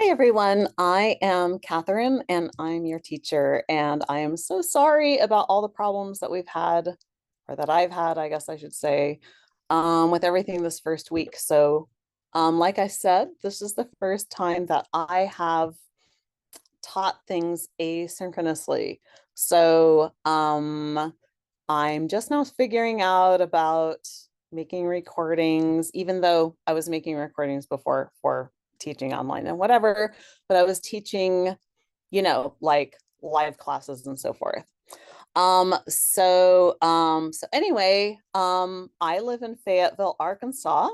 Hi everyone, I am Catherine and I'm your teacher, and I am so sorry about all the problems that we've had, or that I've had, I guess I should say, with everything this first week. Like I said, this is the first time that I have taught things asynchronously. I'm just now figuring out about making recordings, even though I was making recordings before for teaching online and whatever, but I was teaching, like live classes and so forth. I live in Fayetteville, Arkansas.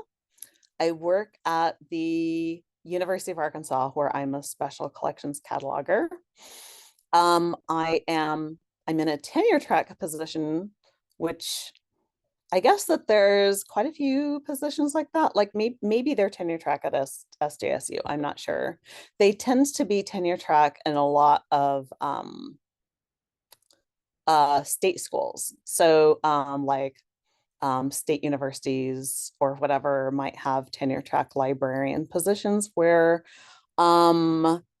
I work at the University of Arkansas, where I'm a special collections cataloger. I'm in a tenure track position, which I guess that there's quite a few positions like that. Like maybe they're tenure track at SJSU. I'm not sure. They tend to be tenure track in a lot of state schools. State universities or whatever might have tenure track librarian positions where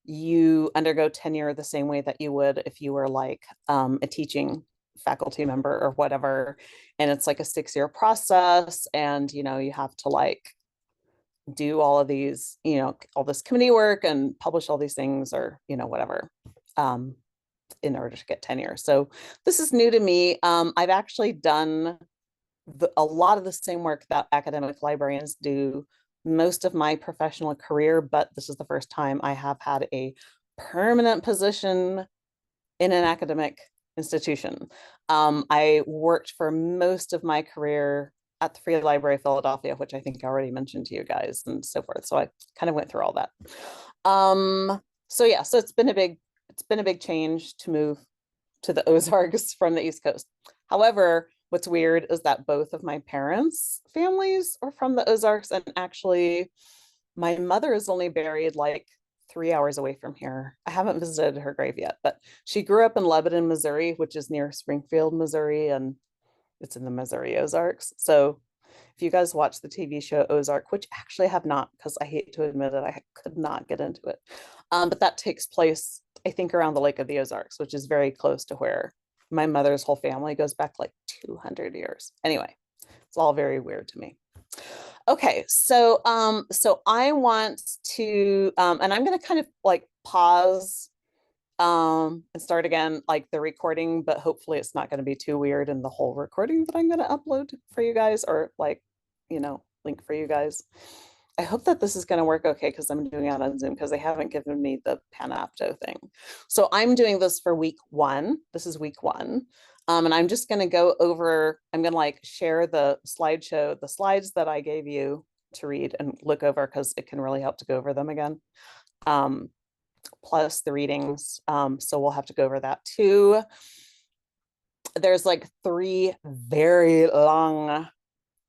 you undergo tenure the same way that you would if you were like a teaching faculty member or whatever. And it's like a 6-year process, and you have to like do all of these, all this committee work and publish all these things, or whatever, in order to get tenure. So this is new to me. I've actually done a lot of the same work that academic librarians do most of my professional career, but this is the first time I have had a permanent position in an academic institution. I worked for most of my career at the Free Library of Philadelphia, which I think I already mentioned to you guys, and so forth. So I kind of went through all that. So it's been a big change to move to the Ozarks from the East Coast. However, what's weird is that both of my parents' families are from the Ozarks, and actually, my mother is only buried like 3 hours away from here. I haven't visited her grave yet, but she grew up in Lebanon, Missouri, which is near Springfield, Missouri, and it's in the Missouri Ozarks. So if you guys watch the TV show Ozark, which actually I have not, because I hate to admit it, I could not get into it. But that takes place, I think, around the Lake of the Ozarks, which is very close to where my mother's whole family goes back like 200 years. Anyway, it's all very weird to me. Okay, so I want to, and I'm going to kind of like pause and start again, like the recording, but hopefully it's not going to be too weird in the whole recording that I'm going to upload for you guys, or like, link for you guys. I hope that this is going to work okay, because I'm doing it on Zoom, because they haven't given me the Panopto thing. So I'm doing this for week one. This is week one. And I'm just going to go over, I'm going to like share the slideshow, the slides that I gave you to read and look over, because it can really help to go over them again. Plus the readings. So we'll have to go over that too. There's like 3 very long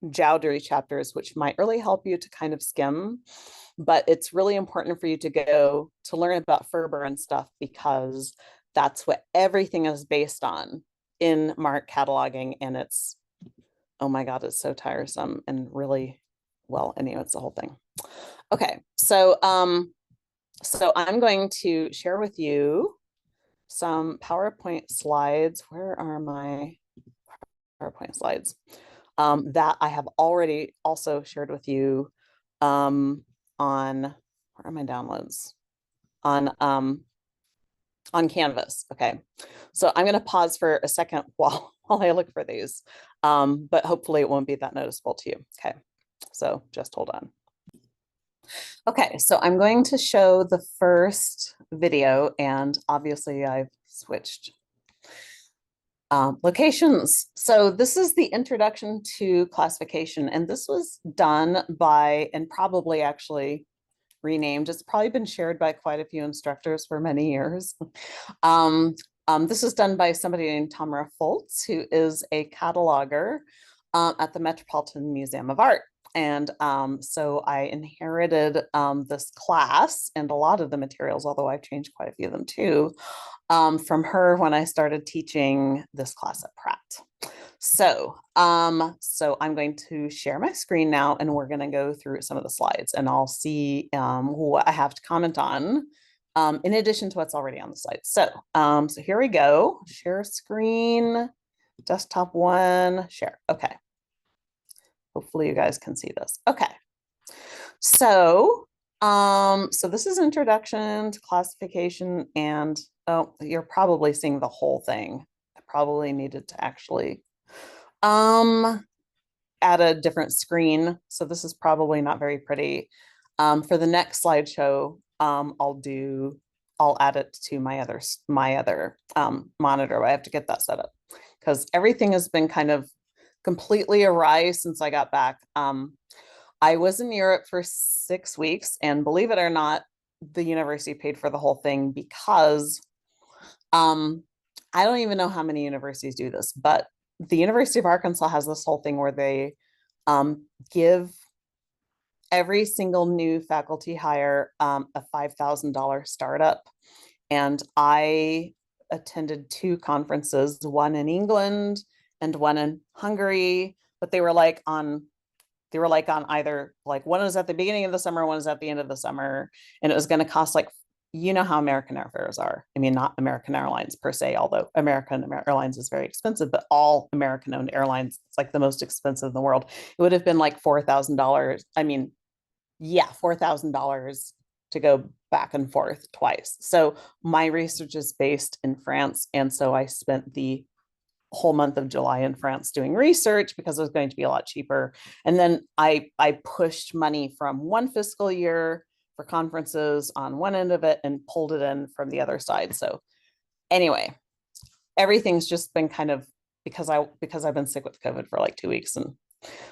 Jowdery chapters, which might really help you to kind of skim, but it's really important for you to go to learn about Ferber and stuff, because that's what everything is based on in MARC cataloging. And it's, oh my God, it's so tiresome and really, well, anyway, it's the whole thing. Okay, so I'm going to share with you some PowerPoint slides. Where are my PowerPoint slides? That I have already also shared with you on, where are my downloads? On Canvas. Okay, so I'm going to pause for a second while I look for these, but hopefully it won't be that noticeable to you. Okay, so just hold on. Okay, so I'm going to show the first video, and obviously I've switched locations. So this is the introduction to classification, and this was done by, and probably actually renamed, it's probably been shared by quite a few instructors for many years. This is done by somebody named Tamara Foltz, who is a cataloger at the Metropolitan Museum of Art. And so I inherited this class and a lot of the materials, although I've changed quite a few of them too, from her when I started teaching this class at Pratt. So I'm going to share my screen now, and we're going to go through some of the slides, and I'll see what I have to comment on, in addition to what's already on the slide. So here we go. Share screen, desktop one, share. Okay. Hopefully you guys can see this. Okay. So this is introduction to classification, and oh, you're probably seeing the whole thing. I probably needed to actually add a different screen. So this is probably not very pretty. For the next slideshow, I'll add it to my other monitor. I have to get that set up because everything has been kind of completely awry since I got back. I was in Europe for 6 weeks, and believe it or not, the university paid for the whole thing because I don't even know how many universities do this, but the University of Arkansas has this whole thing where they give every single new faculty hire a $5,000 startup. And I attended 2 conferences, one in England and one in Hungary, but they were like on either, like, one was at the beginning of the summer, one was at the end of the summer, and it was going to cost, like, you know how American airfares are. I mean, not American Airlines per se, although American Airlines is very expensive, but all American owned airlines, it's like the most expensive in the world. It would have been like $4,000. I mean, yeah, $4,000 to go back and forth twice. So my research is based in France. And so I spent the whole month of July in France doing research because it was going to be a lot cheaper. And then I pushed money from one fiscal year for conferences on one end of it and pulled it in from the other side. So anyway, everything's just been kind of because I've been sick with COVID for like 2 weeks. And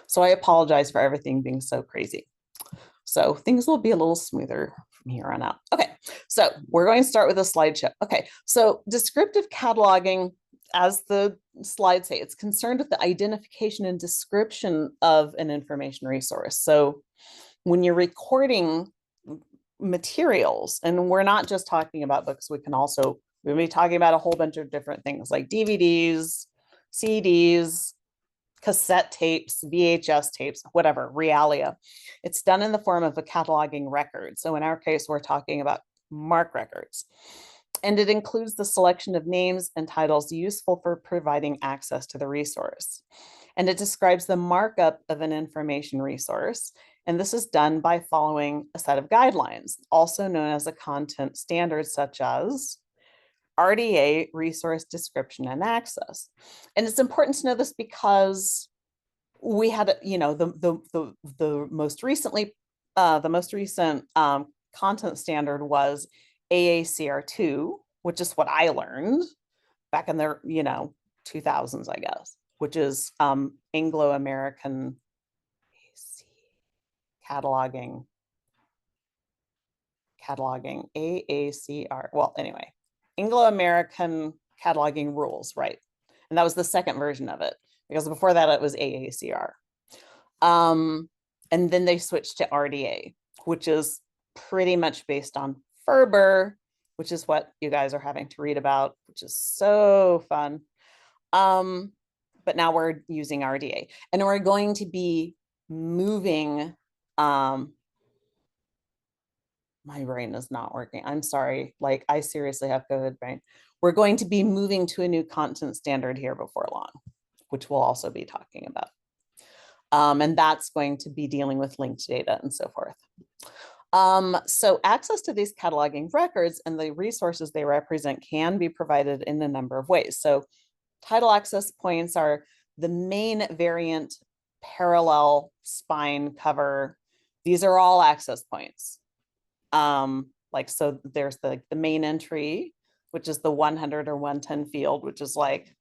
so I apologize for everything being so crazy. So things will be a little smoother from here on out. Okay, so we're going to start with a slideshow. Okay, so descriptive cataloging, as the slides say, it's concerned with the identification and description of an information resource. So when you're recording materials, and we're not just talking about books, we'll be talking about a whole bunch of different things like DVDs, CDs, cassette tapes, VHS tapes, whatever, realia. It's done in the form of a cataloging record. So in our case, we're talking about MARC records. And it includes the selection of names and titles useful for providing access to the resource. And it describes the markup of an information resource. And this is done by following a set of guidelines, also known as a content standard, such as RDA, resource description and access. And it's important to know this because we had, the most recent content standard was AACR2, which is what I learned back in the 2000s, I guess, which is Anglo-American cataloging AACR. Well, anyway, Anglo-American cataloging rules, right? And that was the second version of it, because before that it was AACR. And then they switched to RDA, which is pretty much based on Ferber, which is what you guys are having to read about, which is so fun. But now we're using RDA, and we're going to be moving, my brain is not working. I'm sorry. Like, I seriously have COVID brain. We're going to be moving to a new content standard here before long, which we'll also be talking about. And that's going to be dealing with linked data and so forth. So access to these cataloging records and the resources they represent can be provided in a number of ways. So title access points are the main variant, parallel, spine, cover. These are all access points. So there's the main entry, which is the 100 or 110 field, which is like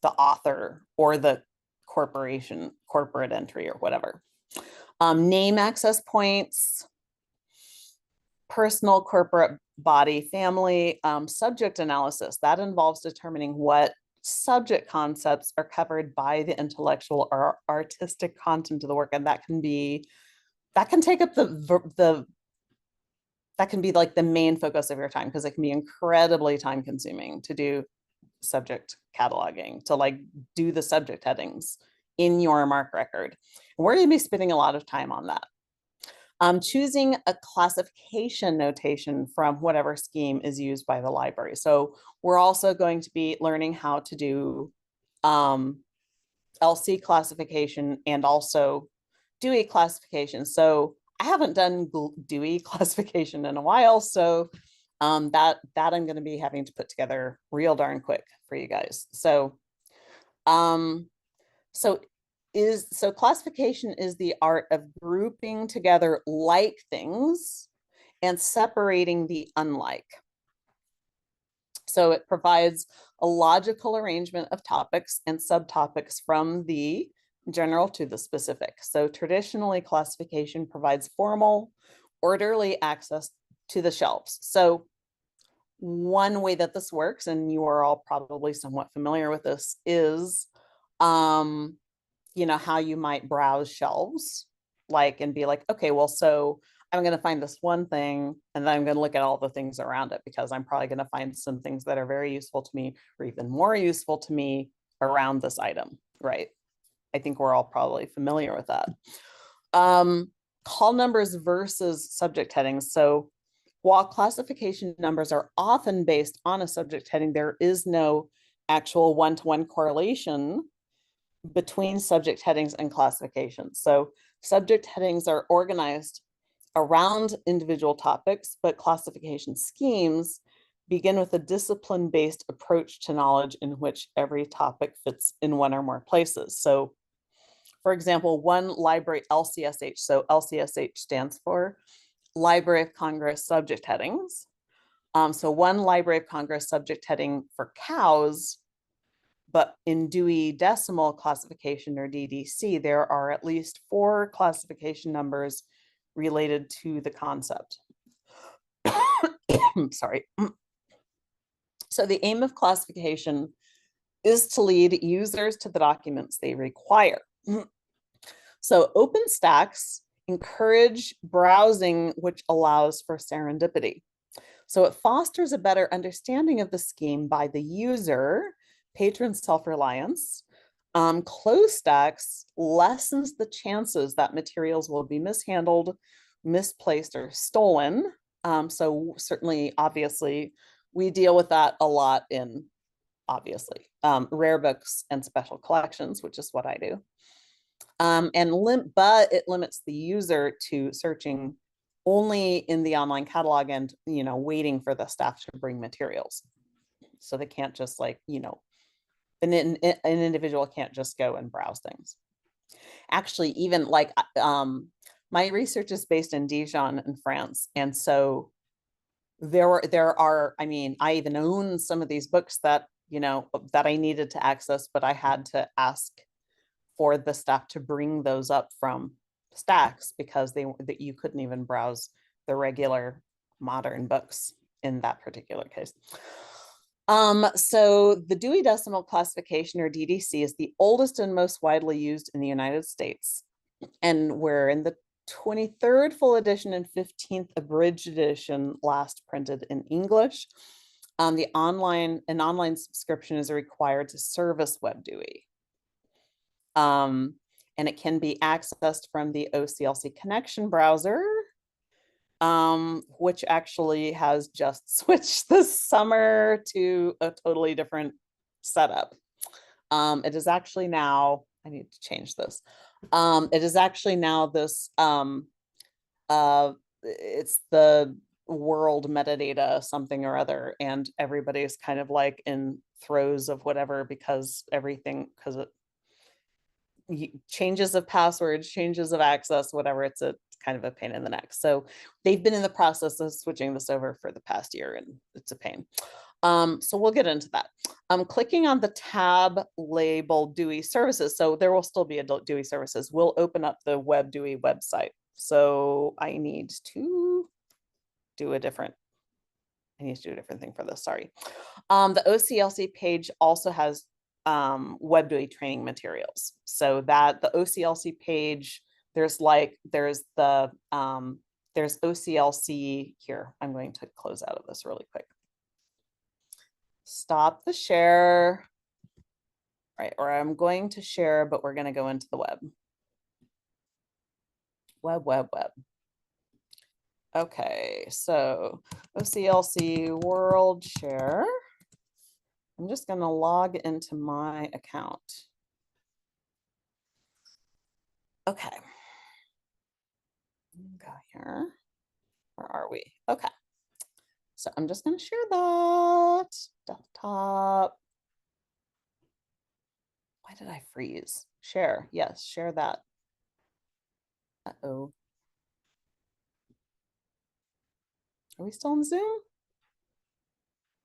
the author or the corporate entry or whatever. Name access points, personal, corporate, body, family. Subject analysis, that involves determining what subject concepts are covered by the intellectual or artistic content of the work. And that can take up that can be like the main focus of your time, because it can be incredibly time consuming to do subject cataloging, to like do the subject headings in your MARC record. We're going to be spending a lot of time on that. Choosing a classification notation from whatever scheme is used by the library. So we're also going to be learning how to do LC classification and also Dewey classification. So I haven't done Dewey classification in a while, so that I'm going to be having to put together real darn quick for you guys. So so classification is the art of grouping together like things and separating the unlike. So it provides a logical arrangement of topics and subtopics from the general to the specific. So traditionally, classification provides formal, orderly access to the shelves. So one way that this works, and you are all probably somewhat familiar with this, is you know, how you might browse shelves, like, and be like, okay, well, so I'm going to find this one thing, and then I'm going to look at all the things around it, because I'm probably going to find some things that are very useful to me, or even more useful to me around this item, right? I think we're all probably familiar with that. Call numbers versus subject headings. So while classification numbers are often based on a subject heading, there is no actual one-to-one correlation between subject headings and classifications. So subject headings are organized around individual topics, but classification schemes begin with a discipline-based approach to knowledge in which every topic fits in one or more places. So for example, one library LCSH, so LCSH stands for Library of Congress subject headings. So one Library of Congress subject heading for cows, but in Dewey Decimal Classification, or DDC, there are at least 4 classification numbers related to the concept. Sorry. So the aim of classification is to lead users to the documents they require. So OpenStax encourage browsing, which allows for serendipity. So it fosters a better understanding of the scheme by the user, patron self-reliance. Closed stacks lessens the chances that materials will be mishandled, misplaced, or stolen. So certainly, obviously, we deal with that a lot in, obviously, rare books and special collections, which is what I do. But it limits the user to searching only in the online catalog and, you know, waiting for the staff to bring materials. So they can't just, like, you know, an individual can't just go and browse things. Actually, even like my research is based in Dijon in France. And so there are, I mean, I even own some of these books that, you know, that I needed to access, but I had to ask for the staff to bring those up from stacks, because that you couldn't even browse the regular modern books in that particular case. So the Dewey Decimal Classification, or DDC, is the oldest and most widely used in the United States. And we're in the 23rd full edition and 15th abridged edition, last printed in English. An online subscription is required to service WebDewey. And it can be accessed from the OCLC connection browser, which actually has just switched this summer to a totally different setup. It is actually now, I need to change this. It is actually now this, it's the world metadata something or other, and everybody's kind of like in throes of whatever, because it changes of passwords, changes of access, whatever, it's kind of a pain in the neck. So they've been in the process of switching this over for the past year, and it's a pain. So we'll get into that. Clicking on the tab labeled Dewey Services, so there will still be a Dewey Services, will open up the WebDewey website. So I need to do a different thing for this, sorry. The OCLC page also has WebDewey training materials. So that the OCLC page, there's OCLC here. I'm going to close out of this really quick. stop the share. Right, or I'm going to share, but we're going to go into the web. Web. Okay, so OCLC world share. I'm just going to log into my account. Okay. Go here. Where are we? Okay. So I'm just going to share that. Desktop. Why did I freeze? Share. Yes, share that. Uh-oh. Are we still in Zoom?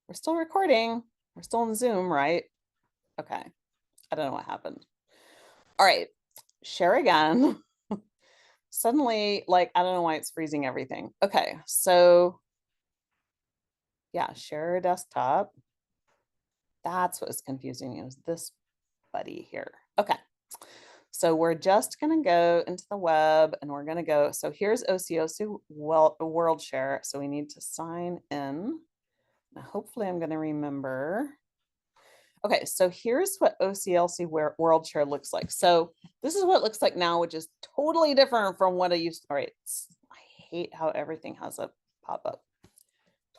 We're still recording. We're still in Zoom, right? Okay. I don't know what happened. All right. Share again. Suddenly, like, I don't know why it's freezing everything. Okay. So yeah, share desktop. That's what was confusing me. It was this buddy here. Okay. So we're just going to go into the web and we're going to go. So here's OCLC world share. So we need to sign in. Now, hopefully I'm going to remember. Okay, so here's what OCLC world share looks like. So this is what it looks like now, which is totally different from what I used to. All right, I hate how everything has a pop-up.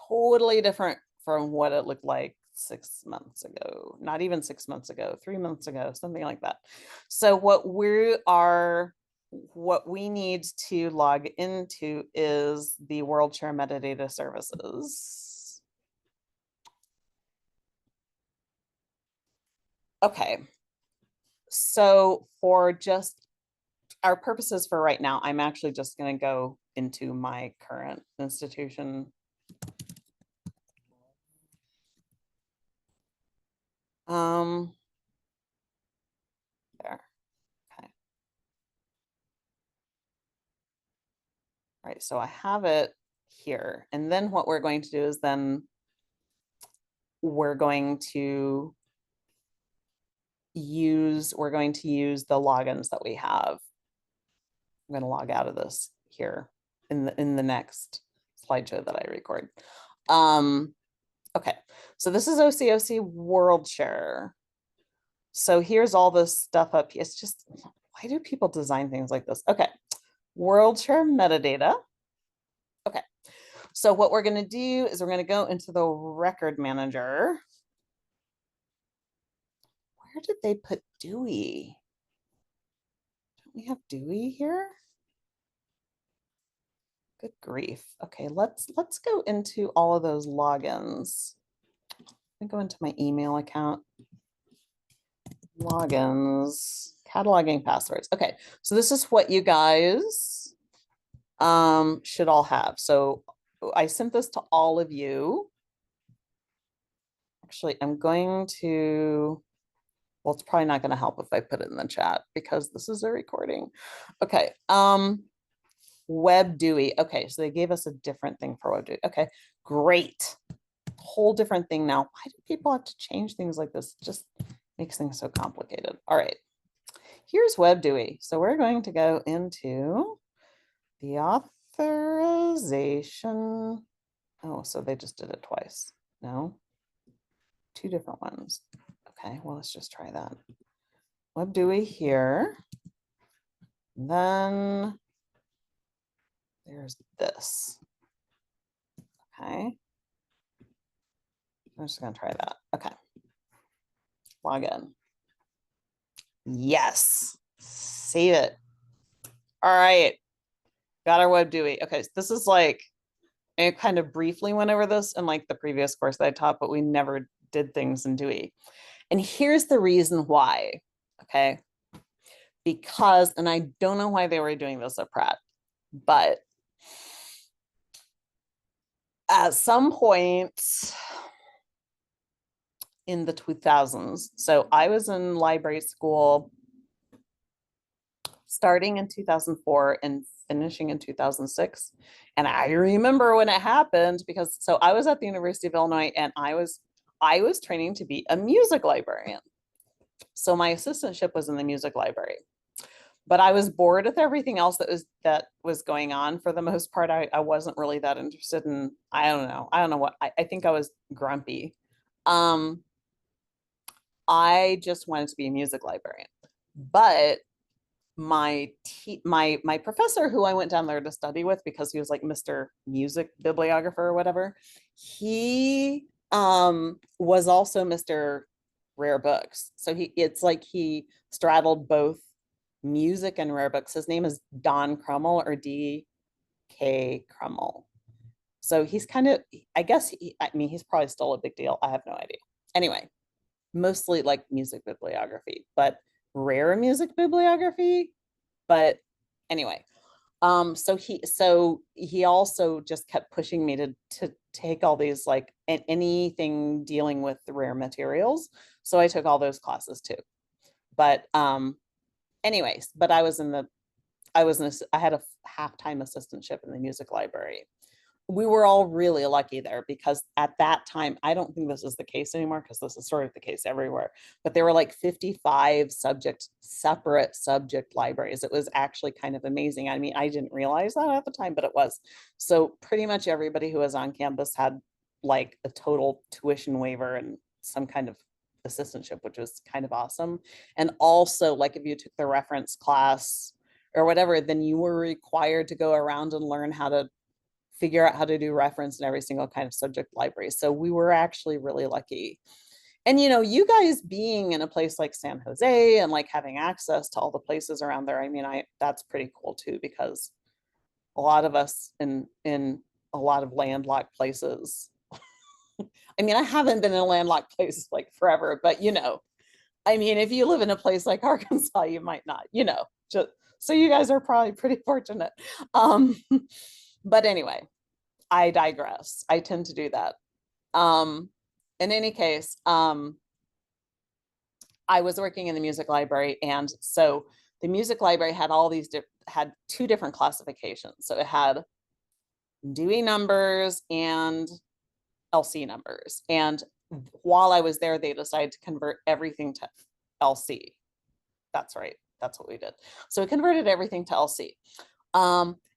Totally different from what it looked like 6 months ago, not even 6 months ago, 3 months ago, something like that. So what we need to log into is the world share metadata services. Okay. So for just our purposes for right now, I'm actually just going to go into my current institution. There. Okay. All right, so I have it here. And then what we're going to do is then we're going to use the logins that we have. I'm going to log out of this here in the next slideshow that I record. Okay, so this is OCOC world share. So here's all this stuff up here. It's just, why do people design things like this? Okay, world share metadata. Okay, so what we're going to do is we're going to go into the record manager. Where did they put Dewey? Don't we have Dewey here? Good grief. Okay, let's go into all of those logins. Let me go into my email account. Logins, cataloging passwords. Okay, so this is what you guys should all have. So I sent this to all of you. Actually, I'm going to, well, it's probably not going to help if I put it in the chat because this is a recording. Okay, Web Dewey. Okay, so they gave us a different thing for Web Dewey. Okay, great. Whole different thing now. Why do people have to change things like this? It just makes things so complicated. All right, here's Web Dewey. So we're going to go into the authorization. Oh, so they just did it twice. No, 2 different ones. Okay, well, let's just try that. Web Dewey here. Then there's this. Okay. I'm just going to try that. Okay. Log in. Yes. Save it. All right. Got our Web Dewey. Okay. So this is like, I kind of briefly went over this in like the previous course that I taught, but we never did things in Dewey. And here's the reason why. Okay. Because, and I don't know why they were doing this at Pratt, but at some point in the 2000s, so I was in library school starting in 2004 and finishing in 2006. And I remember when it happened because, so I was at the University of Illinois and I was training to be a music librarian. So my assistantship was in the music library. But I was bored with everything else that was going on. For the most part, I wasn't really that interested in, I don't know what, I think I was grumpy. Um, I just wanted to be a music librarian, but my professor who I went down there to study with because he was like Mr. Music bibliographer or whatever, he was also Mr. Rare Books. So it's like he straddled both music and rare books. His name is Don Crummell or D.K. Crummell. So he's kind of, I guess, I mean, he's probably still a big deal. I have no idea. Anyway, mostly like music bibliography, but rare music bibliography. But anyway, so he also just kept pushing me to take all these like anything dealing with the rare materials. So I took all those classes too. But anyways, but I had a half-time assistantship in the music library. We were all really lucky there because at that time, I don't think this is the case anymore because this is sort of the case everywhere, but there were like 55 separate subject libraries. It was actually kind of amazing. I mean, I didn't realize that at the time, but it was. So pretty much everybody who was on campus had like a total tuition waiver and some kind of assistantship, which was kind of awesome. And also, like if you took the reference class or whatever, then you were required to go around and learn how to figure out how to do reference in every single kind of subject library. So we were actually really lucky. And you guys being in a place like San Jose and like having access to all the places around there, I mean, that's pretty cool too, because a lot of us in a lot of landlocked places. I mean, I haven't been in a landlocked place like forever, but I mean, if you live in a place like Arkansas, you might not, just so you guys are probably pretty fortunate. But anyway, I digress. I tend to do that. In any case, I was working in the music library, and so the music library had had two different classifications. So it had Dewey numbers and LC numbers. And while I was there, they decided to convert everything to LC. That's right. That's what we did. So we converted everything to LC.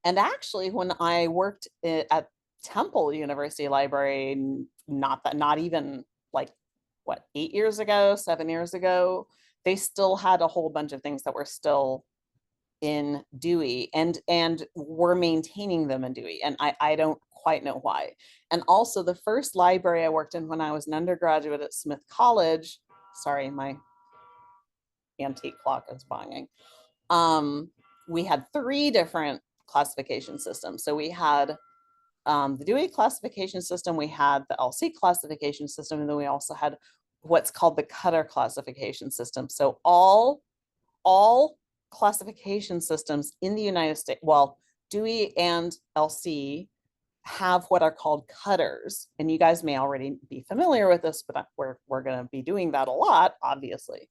And actually, when I worked at Temple University Library, not even like what, 8 years ago, 7 years ago, they still had a whole bunch of things that were still in Dewey and we're maintaining them in Dewey. And I don't quite know why. And also the first library I worked in when I was an undergraduate at Smith College, sorry, my antique clock is banging. We had 3 different classification systems. So we had the Dewey classification system, we had the LC classification system, and then we also had what's called the Cutter classification system. So all classification systems in the United States, well, Dewey and LC have what are called cutters. And you guys may already be familiar with this, but we're going to be doing that a lot, obviously,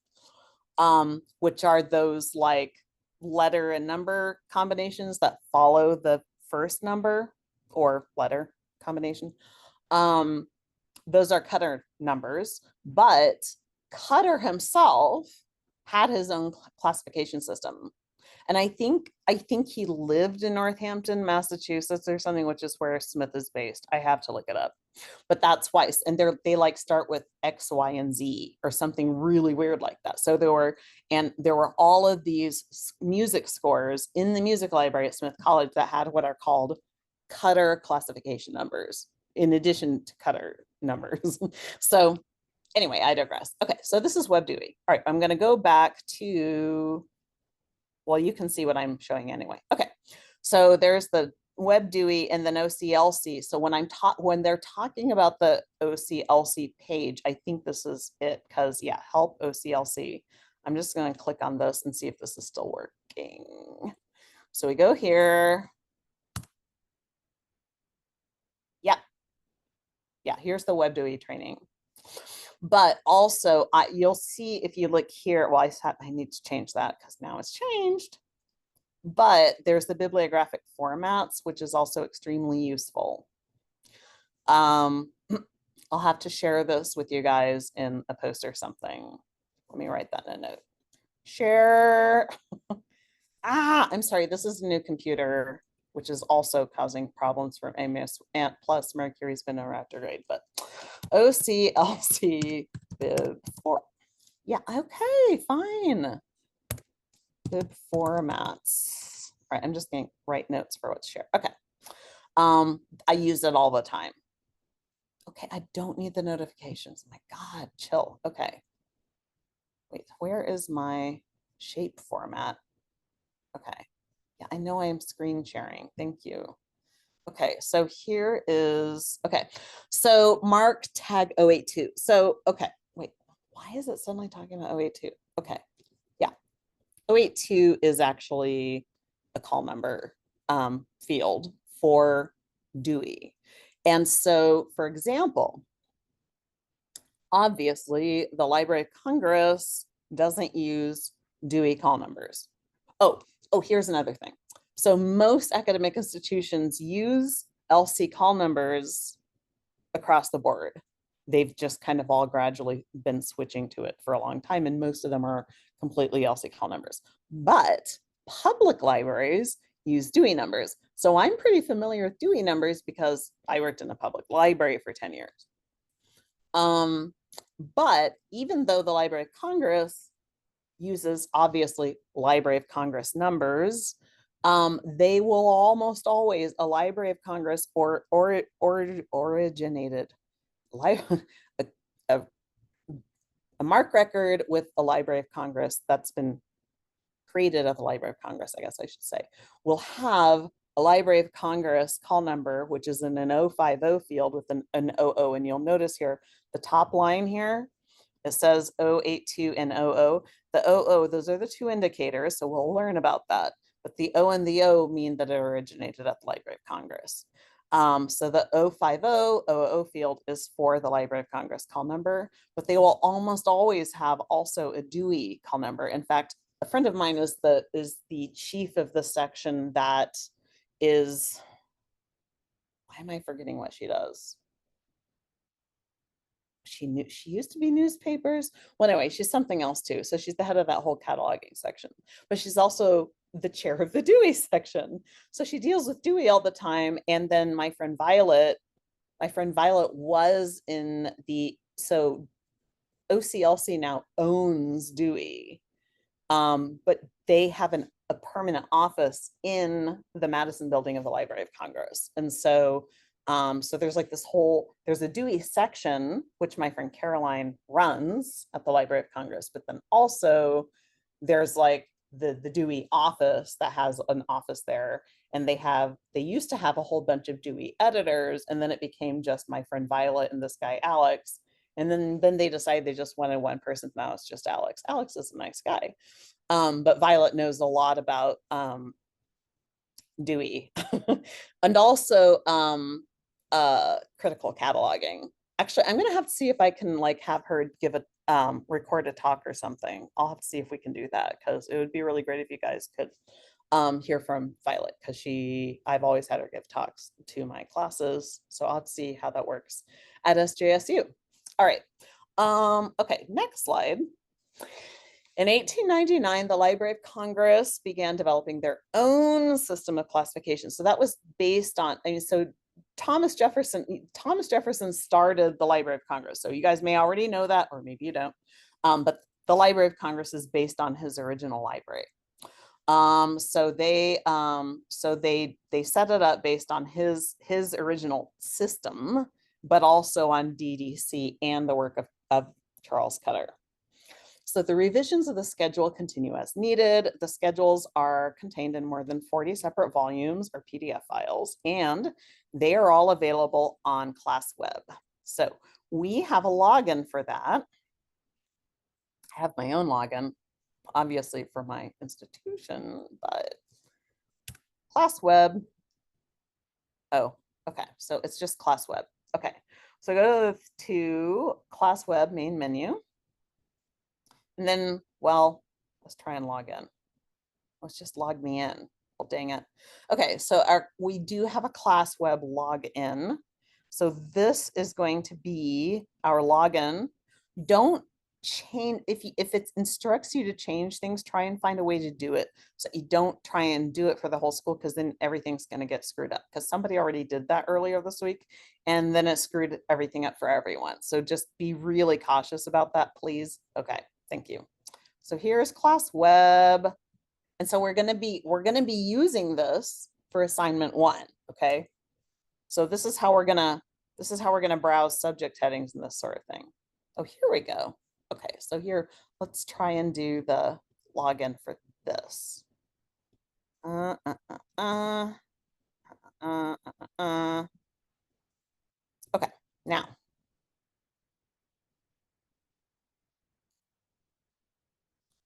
which are those like letter and number combinations that follow the first number or letter combination. Those are Cutter numbers, but Cutter himself had his own classification system. And I think he lived in Northampton, Massachusetts or something, which is where Smith is based. I have to look it up. But that's why, and they like start with X, Y, and Z or something really weird like that. So there were all of these music scores in the music library at Smith College that had what are called Cutter classification numbers in addition to Cutter numbers. So anyway, I digress. Okay, so this is Web Dewey. All right, I'm going to go back to, well, you can see what I'm showing anyway. Okay, so there's the Web Dewey and then OCLC. So when they're talking about the OCLC page, I think this is it because yeah, help OCLC. I'm just going to click on this and see if this is still working. So we go here. Yeah, here's the Web Dewey training. But also you'll see if you look here, well, I need to change that because now it's changed. But there's the bibliographic formats, which is also extremely useful. I'll have to share this with you guys in a post or something. Let me write that in a note. Share. I'm sorry, this is a new computer, which is also causing problems for MS, and plus Mercury's been in retrograde, but OCLC bib4. Yeah, okay, fine. Bib formats. All right, I'm just going to write notes for what's shared. Okay. I use it all the time. Okay, I don't need the notifications. My God, chill. Okay. Wait, where is my shape format? Okay. Yeah, I know I am screen sharing. Thank you. Okay, so here is, okay. So mark tag 082. So, okay, wait, why is it suddenly talking about 082? Okay, yeah. 082 is actually a call number field for Dewey. And so, for example, obviously the Library of Congress doesn't use Dewey call numbers. Oh, here's another thing. So most academic institutions use LC call numbers across the board. They've just kind of all gradually been switching to it for a long time, and most of them are completely LC call numbers. But public libraries use Dewey numbers. So I'm pretty familiar with Dewey numbers because I worked in a public library for 10 years. But even though the Library of Congress uses obviously Library of Congress numbers, they will almost always, a Library of Congress originated a, a, a MARC record with a Library of Congress that's been created at the Library of Congress, I guess I should say, will have a Library of Congress call number, which is in an 050 field with an 00. And you'll notice here, the top line here, it says 082 and 00. The 00, those are the two indicators, so we'll learn about that. But the O and the O mean that it originated at the Library of Congress. So the 050, 000 field is for the Library of Congress call number, but they will almost always have also a Dewey call number. In fact, a friend of mine is the chief of the section that is, why am I forgetting what she does? She used to be newspapers. Well, anyway, she's something else too. So she's the head of that whole cataloging section, but she's also the chair of the Dewey section. So she deals with Dewey all the time. And then my friend Violet was in so OCLC now owns Dewey, but they have a permanent office in the Madison building of the Library of Congress. And so so there's like there's a Dewey section, which my friend Caroline runs at the Library of Congress, but then also there's like the Dewey office that has an office there. And they used to have a whole bunch of Dewey editors, and then it became just my friend Violet and this guy, Alex. And then they decided they just wanted one person. Now it's just Alex. Alex is a nice guy. But Violet knows a lot about Dewey and also critical cataloging. Actually, I'm gonna have to see if I can like have her give a record a talk or something. I'll have to see if we can do that, because it would be really great if you guys could hear from Violet, because I've always had her give talks to my classes. So I'll have to see how that works at SJSU. All right. Okay, next slide. In 1899, the Library of Congress began developing their own system of classification. So that was based on, so Thomas Jefferson started the Library of Congress. So you guys may already know that, or maybe you don't. But the Library of Congress is based on his original library. So they set it up based on his original system, but also on DDC and the work of Charles Cutter. So the revisions of the schedule continue as needed. The schedules are contained in more than 40 separate volumes or PDF files, and they are all available on ClassWeb. So we have a login for that. I have my own login, obviously for my institution, but ClassWeb. Oh, okay. So it's just ClassWeb. Okay. So go to ClassWeb main menu. And then, well, let's try and log in. Let's just log me in. Well, dang it. Okay, so we do have a ClassWeb login. So this is going to be our login. Don't change, if it instructs you to change things, try and find a way to do it so you don't try and do it for the whole school, because then everything's going to get screwed up, because somebody already did that earlier this week and then it screwed everything up for everyone. So just be really cautious about that, please. Okay, thank you. So here's class web. And so we're going to be using this for assignment 1, okay? So this is how we're going to browse subject headings and this sort of thing. Oh, here we go. Okay, so here, let's try and do the login for this. Okay, now.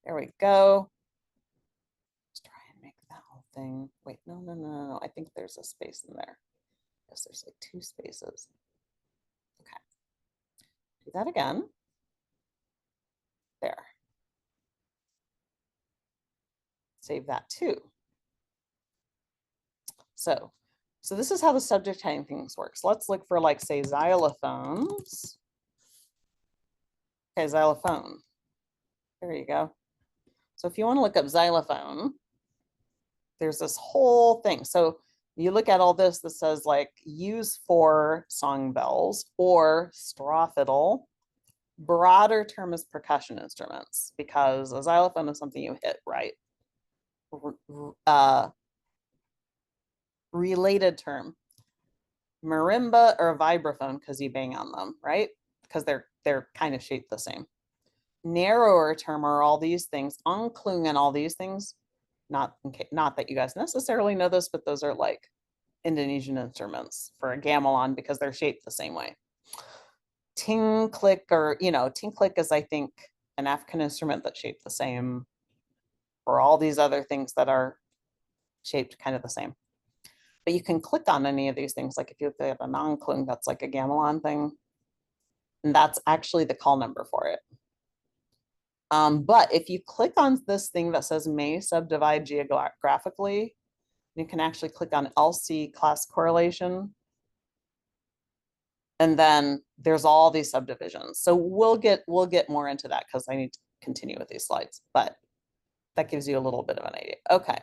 There we go. Let's try and make that whole thing. Wait, no. I think there's a space in there. Yes, there's like 2 spaces. Okay. Do that again. There. Save that too. So this is how the subject heading things works. Let's look for, like, say, xylophones. Okay, xylophone. There you go. So if you want to look up xylophone, there's this whole thing. So you look at all this that says, like, use for song bells or straw fiddle. Broader term is percussion instruments, because a xylophone is something you hit, right? Related term, marimba or vibraphone, because you bang on them, right? Because they're kind of shaped the same. Narrower term are all these things, angklung and all these things. Not that you guys necessarily know this, but those are like Indonesian instruments for a gamelan, because they're shaped the same way. Tinklik, or tinklik is, I think, an African instrument that's shaped the same, or all these other things that are shaped kind of the same. But you can click on any of these things. Like if you look at a angklung, that's like a gamelan thing. And that's actually the call number for it. But if you click on this thing that says may subdivide geographically, you can actually click on LC class correlation. And then there's all these subdivisions. So we'll get more into that, because I need to continue with these slides, but that gives you a little bit of an idea. Okay.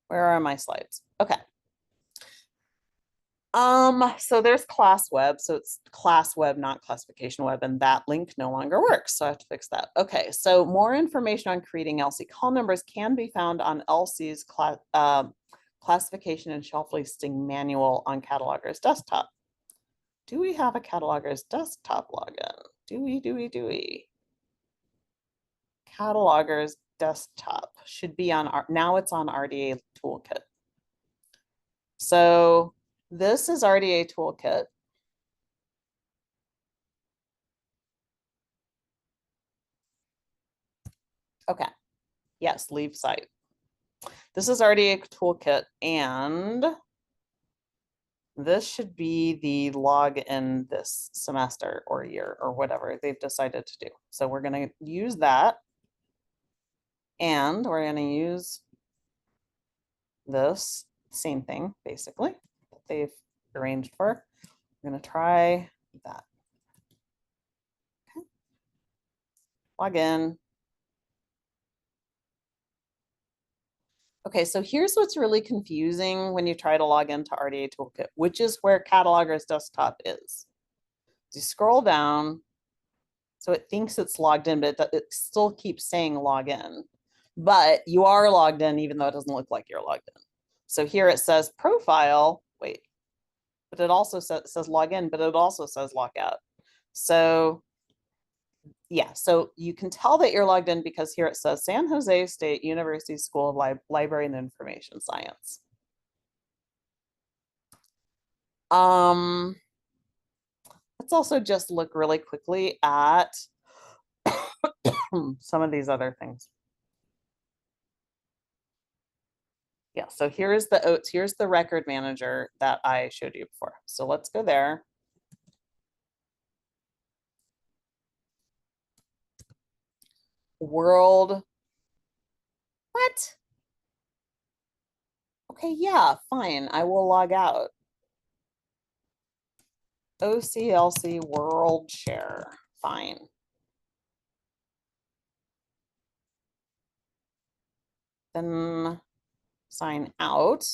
Where are my slides? Okay. So there's class web. So it's class web, not classification web, and that link no longer works. So I have to fix that. Okay, so more information on creating LC call numbers can be found on LC's classification and shelf listing manual on Cataloger's desktop. Do we have a Cataloger's desktop login? Do we? Cataloger's desktop should be on now it's on RDA Toolkit. So this is RDA Toolkit. Okay. Yes, leave site. This is RDA Toolkit, and this should be the login this semester or year or whatever they've decided to do. So we're going to use that, and we're going to use this same thing, basically, that they've arranged for. We're going to try that. Okay. Log in. Okay, so here's what's really confusing when you try to log into RDA Toolkit, which is where Cataloger's desktop is. You scroll down, so it thinks it's logged in, but it still keeps saying log in. But you are logged in, even though it doesn't look like you're logged in. So here it says profile, wait, but it also says log in, but it also says log out. So yeah, so you can tell that you're logged in because here it says San Jose State University School of Library and Information Science. Let's also just look really quickly at some of these other things. Yeah, so here's the record manager that I showed you before. So let's go there. World. What? Okay, yeah, fine. I will log out. OCLC world share. Fine. Then sign out.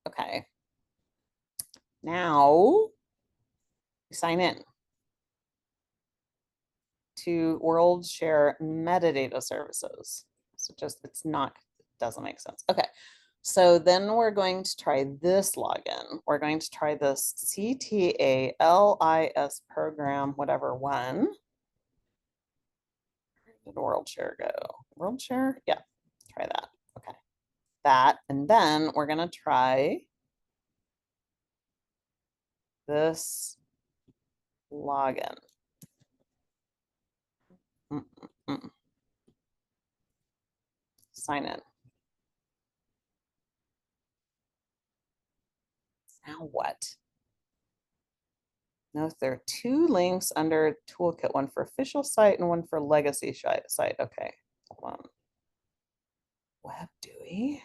Okay. Now sign in to world share metadata services. So just, it's not, it doesn't make sense. Okay. So then we're going to try this login. We're going to try this CTALIS program, whatever one. Where did world share go? World share? Yeah, try that. Okay. That, and then we're gonna try this login. Mm -mm -mm. Sign in. Now what? No, there are two links under toolkit, one for official site and one for legacy site. Okay, hold on. Web GUI.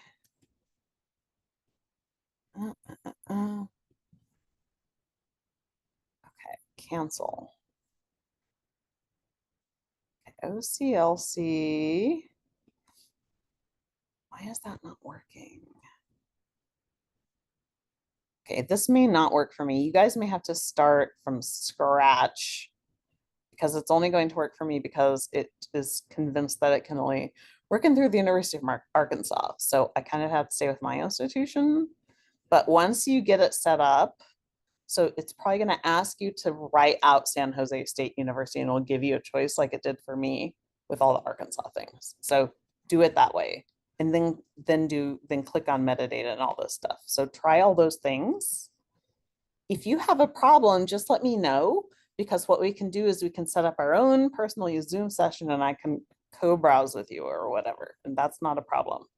Okay, cancel. Okay, OCLC. Why is that not working? Okay, this may not work for me. You guys may have to start from scratch because it's only going to work for me because it is convinced that it can only work in through the University of Arkansas. So I kind of have to stay with my institution. But once you get it set up, so it's probably going to ask you to write out San Jose State University and it'll give you a choice like it did for me with all the Arkansas things. So do it that way. And then click on metadata and all this stuff. So try all those things. If you have a problem, just let me know, because what we can do is we can set up our own personal use Zoom session and I can co-browse with you or whatever. And that's not a problem.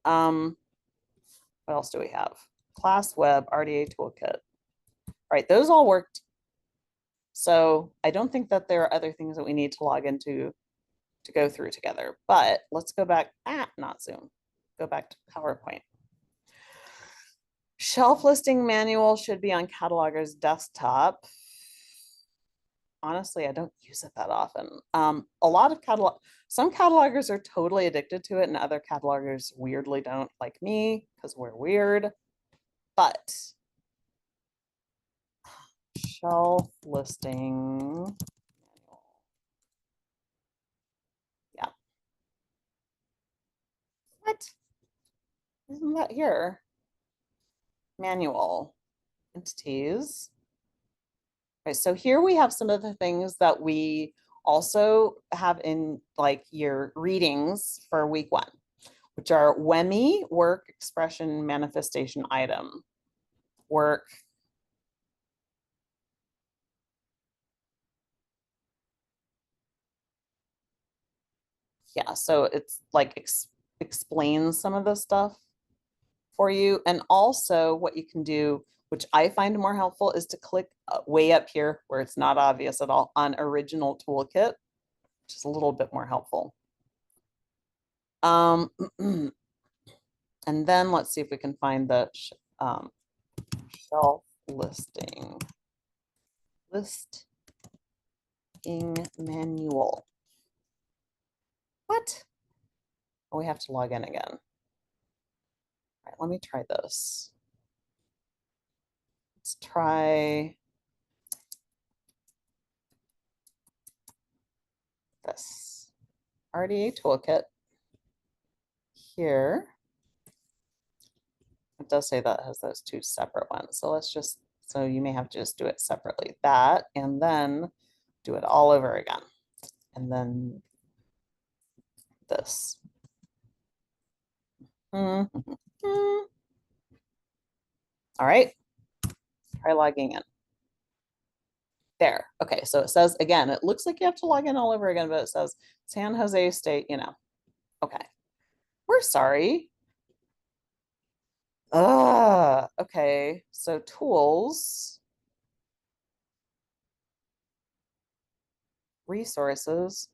What else do we have? Class web, RDA toolkit. Right, those all worked. So I don't think that there are other things that we need to log into to go through together, but let's go back, not Zoom, go back to PowerPoint. Shelf listing manual should be on cataloger's desktop. Honestly, I don't use it that often. A lot of some catalogers are totally addicted to it and other catalogers weirdly don't, like me, because we're weird. But shelf listing manual. Yeah. What? Isn't that here? Manual entities. Okay, so here we have some of the things that we also have in like your readings for week 1, which are WEMI, work, expression, manifestation, item, work. Yeah, so it's like explains some of this stuff for you. And also what you can do, which I find more helpful, is to click way up here where it's not obvious at all on original toolkit, which is a little bit more helpful. And then let's see if we can find the shelf listing manual. What? Oh, we have to log in again. All right, let me try this. Let's try this RDA toolkit here. It does say that it has those two separate ones. So let's just, so you may have to just do it separately, that, and then do it all over again. And then this. All right, try logging in. There, okay, so it says, again, it looks like you have to log in all over again, but it says San Jose State, okay. We're sorry. Okay, so tools, resources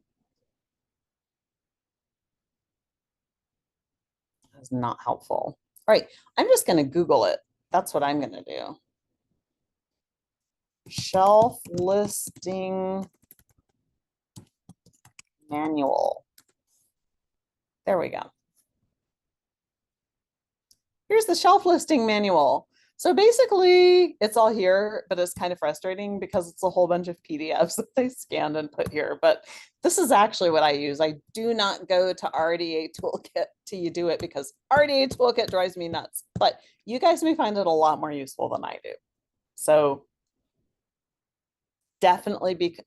is not helpful. All right, I'm just gonna Google it. That's what I'm gonna do. Shelf listing manual. There we go. Here's the shelf listing manual. So basically it's all here, but it's kind of frustrating because it's a whole bunch of PDFs that they scanned and put here. But this is actually what I use. I do not go to RDA Toolkit to do it because RDA Toolkit drives me nuts, but you guys may find it a lot more useful than I do. So definitely be,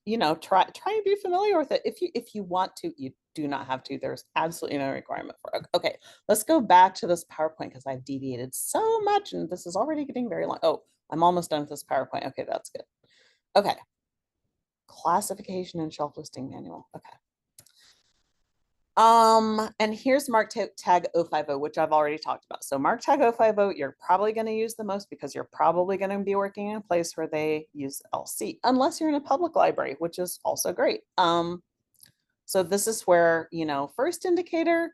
try and be familiar with it. If you want to, you do not have to. There's absolutely no requirement for it. Okay, let's go back to this PowerPoint because I've deviated so much and this is already getting very long. Oh, I'm almost done with this PowerPoint. Okay, that's good. Okay. Classification and shelf listing manual. Okay. And here's mark tag 050, which I've already talked about. So mark tag 050, you're probably going to use the most because you're probably going to be working in a place where they use LC, unless you're in a public library, which is also great. So this is where, first indicator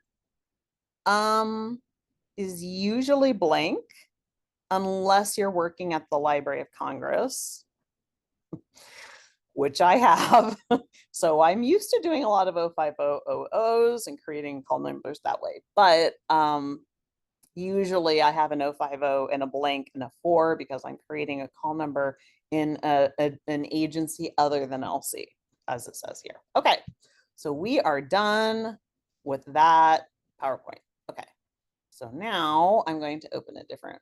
is usually blank unless you're working at the Library of Congress, which I have. So I'm used to doing a lot of 05000s and creating call numbers that way. But usually I have an 050 and a blank and a 4 because I'm creating a call number in an agency other than LC, as it says here. Okay, so we are done with that PowerPoint. Okay, so now I'm going to open a different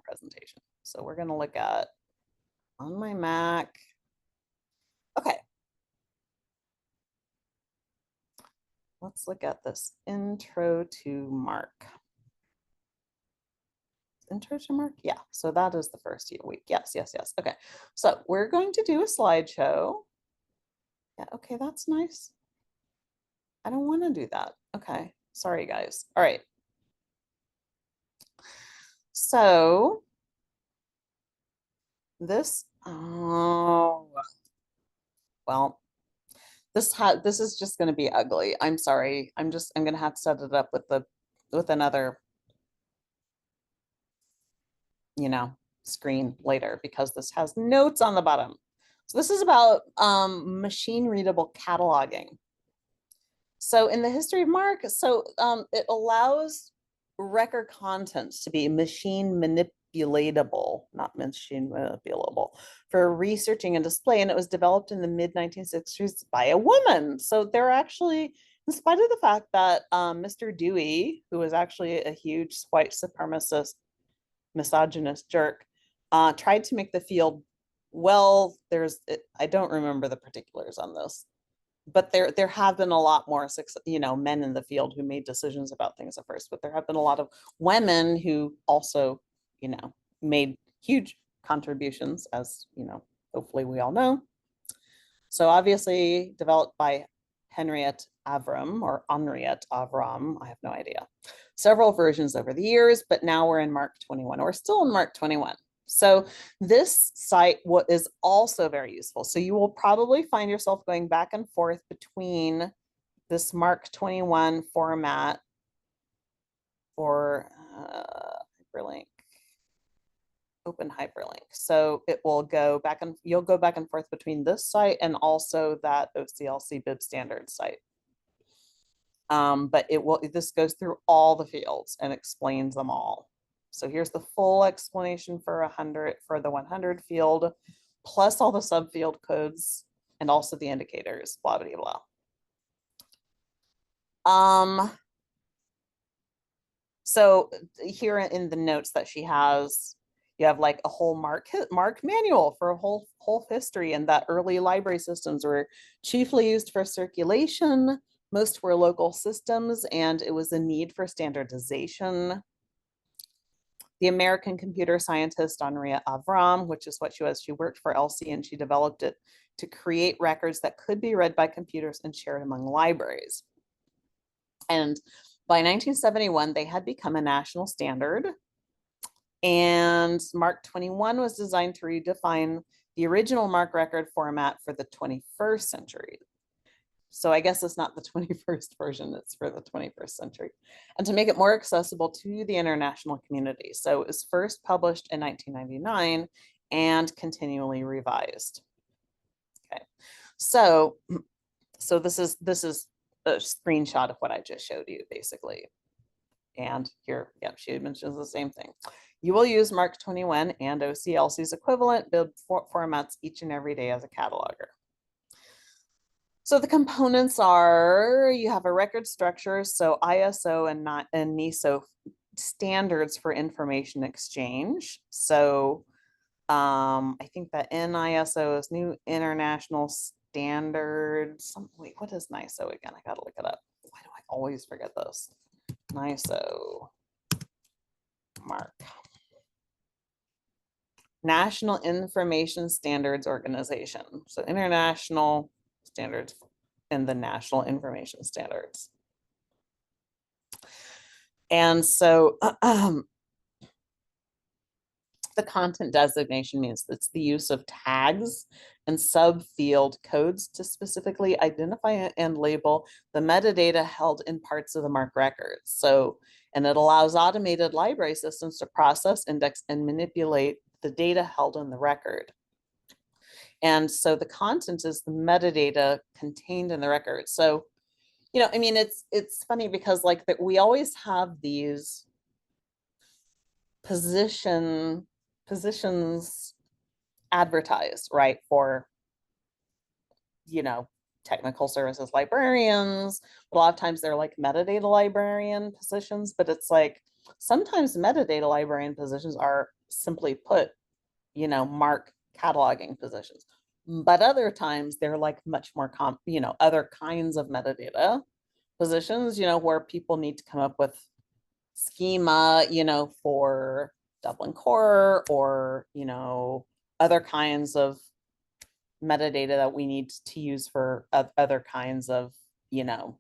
presentation. So we're going to look at on my Mac. Okay. Let's look at this intro to Mark. Intro to Mark? Yeah, so that is the first week. Yes. Okay, so we're going to do a slideshow. Yeah, okay, that's nice. I don't want to do that. Okay, sorry guys. All right. So this, oh, well, this is just going to be ugly. I'm sorry. I'm going to have to set it up with another, screen later because this has notes on the bottom. So this is about machine readable cataloging. So in the history of Mark, it allows record contents to be machine manipulatable, not machine manipulable, for researching and display. And it was developed in the mid 1960s by a woman. So they're actually, in spite of the fact that Mr. Dewey, who was actually a huge white supremacist, misogynist jerk, tried to make the field, well, I don't remember the particulars on this, but there have been a lot more men in the field who made decisions about things at first, but there have been a lot of women who also made huge contributions, as hopefully we all know. So obviously developed by Henriette Avram or Henriette Avram, I have no idea. Several versions over the years, but now we're in Mark 21. We're still in Mark 21. So this site is also very useful. So you will probably find yourself going back and forth between this Mark 21 format or hyperlink, open hyperlink. So it will go back and you'll go back and forth between this site and also that OCLC bib standard site. But this goes through all the fields and explains them all. So here's the full explanation for the 100 field, plus all the subfield codes and also the indicators, blah, blah, blah. So here in the notes that she has, you have like a whole Mark manual for a whole history, and that early library systems were chiefly used for circulation. Most were local systems, and it was a need for standardization. The American computer scientist Henriette Avram, which is what she was, she worked for LC and she developed it to create records that could be read by computers and shared among libraries. And by 1971, they had become a national standard. And Mark 21 was designed to redefine the original Mark record format for the 21st century. So I guess it's not the 21st version, it's for the 21st century. And to make it more accessible to the international community. So it was first published in 1999 and continually revised. Okay, so this is a screenshot of what I just showed you, basically. And here, yep, she mentions the same thing. You will use MARC 21 and OCLC's equivalent build formats each and every day as a cataloger. So the components are, you have a record structure, so ISO and NISO standards for information exchange. So I think that NISO is New International Standards. Wait, what is NISO again? I gotta look it up. Why do I always forget this? NISO, MARC. National Information Standards Organization. So international standards and the National Information Standards. And so the content designation means it's the use of tags and subfield codes to specifically identify and label the metadata held in parts of the MARC records. So, and it allows automated library systems to process, index, and manipulate the data held in the record. And so the content is the metadata contained in the record. So, you know, I mean, it's funny because like that we always have these positions advertised, right, for, you know, technical services librarians. A lot of times they're like metadata librarian positions, but it's like sometimes metadata librarian positions are simply put, you know, MARC cataloging positions. But other times they're like much more you know, other kinds of metadata positions, you know, where people need to come up with schema, you know, for Dublin Core or, you know, other kinds of metadata that we need to use for other kinds of, you know,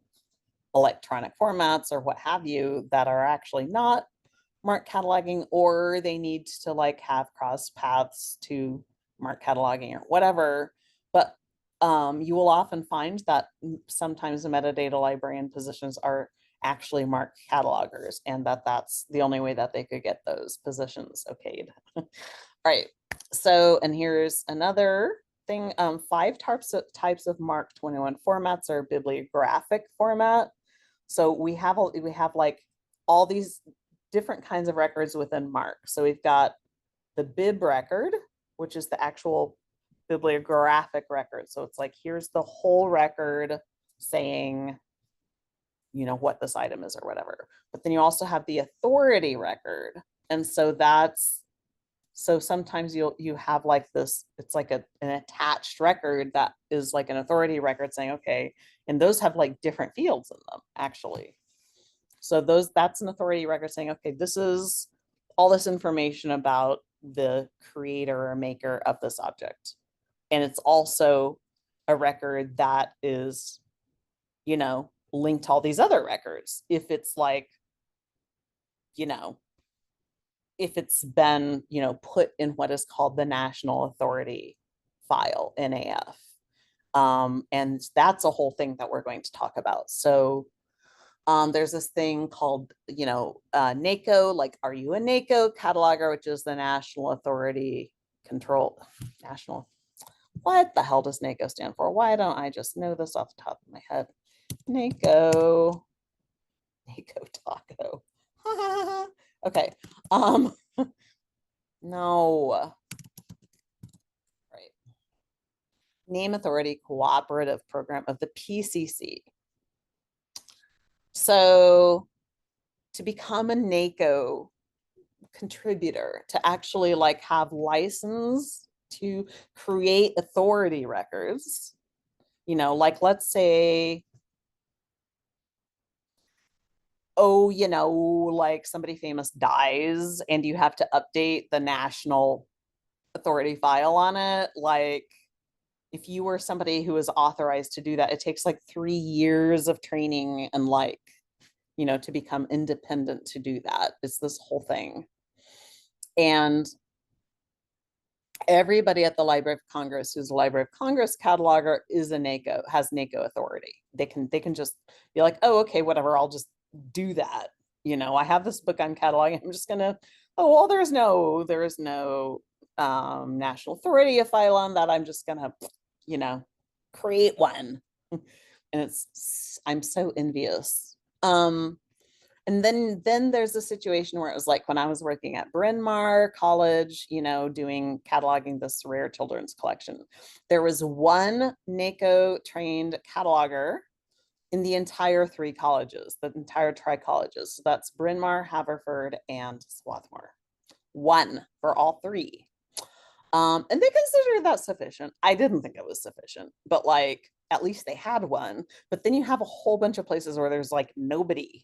electronic formats or what have you that are actually not MARC cataloging, or they need to like have cross paths to MARC cataloging or whatever. But you will often find that sometimes the metadata librarian positions are actually MARC catalogers, and that's the only way that they could get those positions okayed. All right, so, and here's another thing. 5 types of MARC 21 formats are bibliographic format. So we have like all these different kinds of records within MARC. So we've got the bib record, which is the actual bibliographic record. So it's like, here's the whole record saying, you know, what this item is or whatever. But then you also have the authority record. And so that's, so sometimes you have like this, it's like an attached record that is like an authority record saying, okay, and those have like different fields in them actually. So that's an authority record saying, okay, this is all this information about the creator or maker of this object. And it's also a record that is, you know, linked to all these other records. If it's like, you know, if it's been, you know, put in what is called the National Authority file, NAF. And that's a whole thing that we're going to talk about. So there's this thing called, you know, NACO, like, are you a NACO cataloger, which is the National Authority Control, National, what the hell does NACO stand for? Why don't I just know this off the top of my head? NACO taco. Okay. No. Right. Name Authority Cooperative Program of the PCC. So to become a NACO contributor, to actually like have license to create authority records, you know, like let's say, oh, you know, like somebody famous dies and you have to update the national authority file on it. Like if you were somebody who was authorized to do that, it takes like 3 years of training and like, you know, to become independent to do that. It's this whole thing. And everybody at the Library of Congress who's a Library of Congress cataloger is a NACO, has NACO authority. They can just be like, oh, okay, whatever, I'll just do that. You know, I have this book on cataloging. I'm just gonna, oh, well, there is no national authority asylum that I'm just gonna, create one. And I'm so envious. And then there's a situation where it was like when I was working at Bryn Mawr College, doing cataloging this rare children's collection. There was one NACO trained cataloger in the entire 3 colleges, the entire tri-colleges. So that's Bryn Mawr, Haverford, and Swarthmore. One for all 3. And they considered that sufficient. I didn't think it was sufficient, but like at least they had one. But then you have a whole bunch of places where there's like nobody.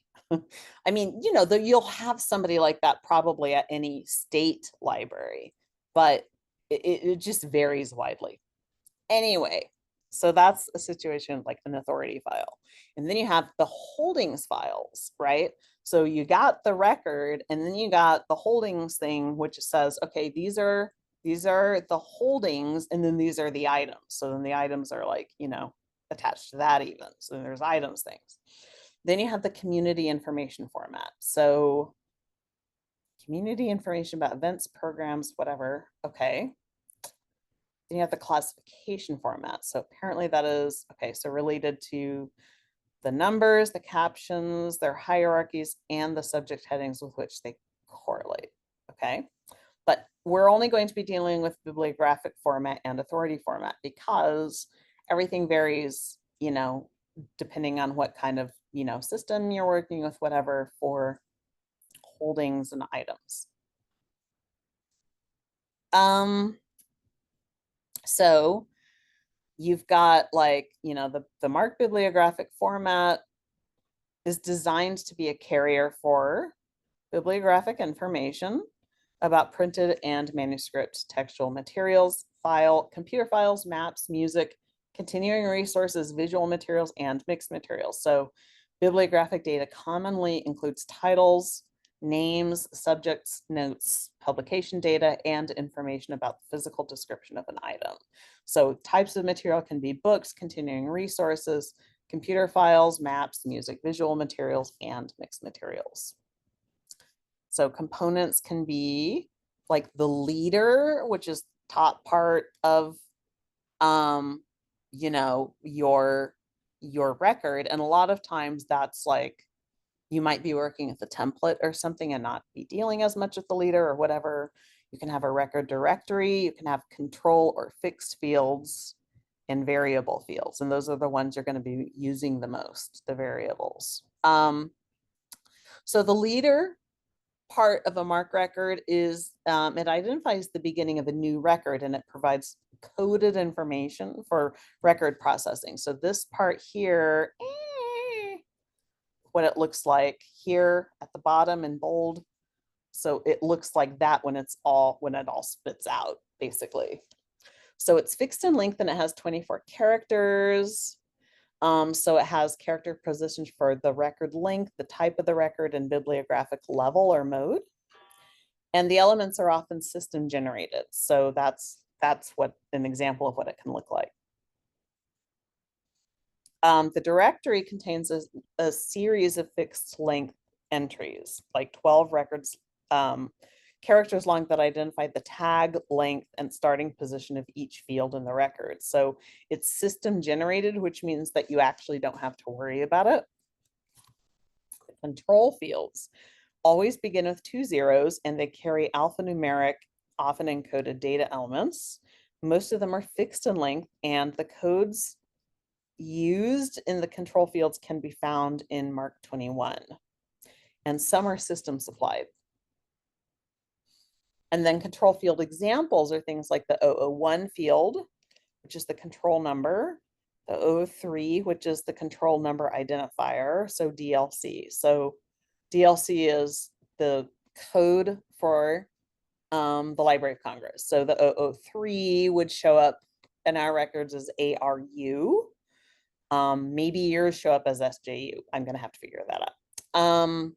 I mean, you'll have somebody like that probably at any state library, but it just varies widely. Anyway, so that's a situation like an authority file. And then you have the holdings files, right? So you got the record and then you got the holdings thing, which says, okay, these are the holdings and then these are the items. So then the items are like, attached to that even. So there's items things. Then you have the community information format. So community information about events, programs, whatever. Okay. Then you have the classification format. So apparently that is, okay, so related to the numbers, the captions, their hierarchies, and the subject headings with which they correlate. Okay. But we're only going to be dealing with bibliographic format and authority format because everything varies, depending on what kind of, system you're working with, whatever, for holdings and items. So you've got like, the MARC bibliographic format is designed to be a carrier for bibliographic information about printed and manuscript textual materials, computer files, maps, music, continuing resources, visual materials, and mixed materials. So bibliographic data commonly includes titles, names, subjects, notes, publication data, and information about the physical description of an item. So types of material can be books, continuing resources, computer files, maps, music, visual materials, and mixed materials. So components can be like the leader, which is top part of, your record. And a lot of times that's like, you might be working with a template or something and not be dealing as much with the leader or whatever. You can have a record directory, you can have control or fixed fields and variable fields. And those are the ones you're going to be using the most, the variables. So the leader part of a MARC record is it identifies the beginning of a new record and it provides coded information for record processing. So this part here, what it looks like here at the bottom in bold. So it looks like that when it all spits out, basically. So it's fixed in length and it has 24 characters. So it has character positions for the record length, the type of the record, and bibliographic level or mode. And the elements are often system generated. So that's what an example of what it can look like. The directory contains a series of fixed length entries, like 12 records, characters long that identify the tag length and starting position of each field in the record. So it's system generated, which means that you actually don't have to worry about it. Control fields always begin with 2 zeros and they carry alphanumeric, often encoded data elements. Most of them are fixed in length and the codes used in the control fields can be found in MARC 21. And some are system supplied. And then control field examples are things like the 001 field, which is the control number, the 003, which is the control number identifier, so DLC. So DLC is the code for the Library of Congress. So the 003 would show up in our records as ARU. Maybe yours show up as SJU. I'm going to have to figure that out.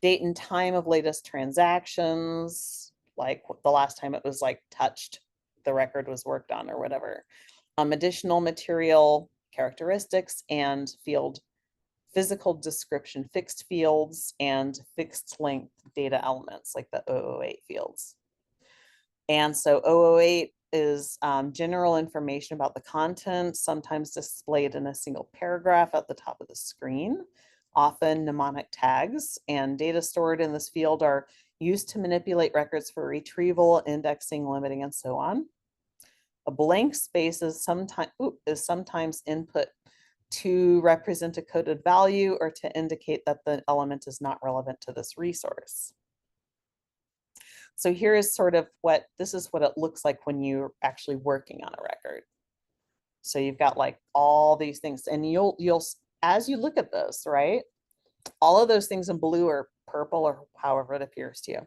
Date and time of latest transactions, like the last time it was like touched, the record was worked on or whatever. Additional material characteristics and field physical description fixed fields and fixed length data elements like the 008 fields. And so 008 is general information about the content, sometimes displayed in a single paragraph at the top of the screen, often mnemonic tags, and data stored in this field are used to manipulate records for retrieval, indexing, limiting, and so on. A blank space is sometimes input to represent a coded value or to indicate that the element is not relevant to this resource. So here is sort of this is what it looks like when you're actually working on a record. So you've got like all these things, and you'll as you look at this, right? All of those things in blue or purple or however it appears to you,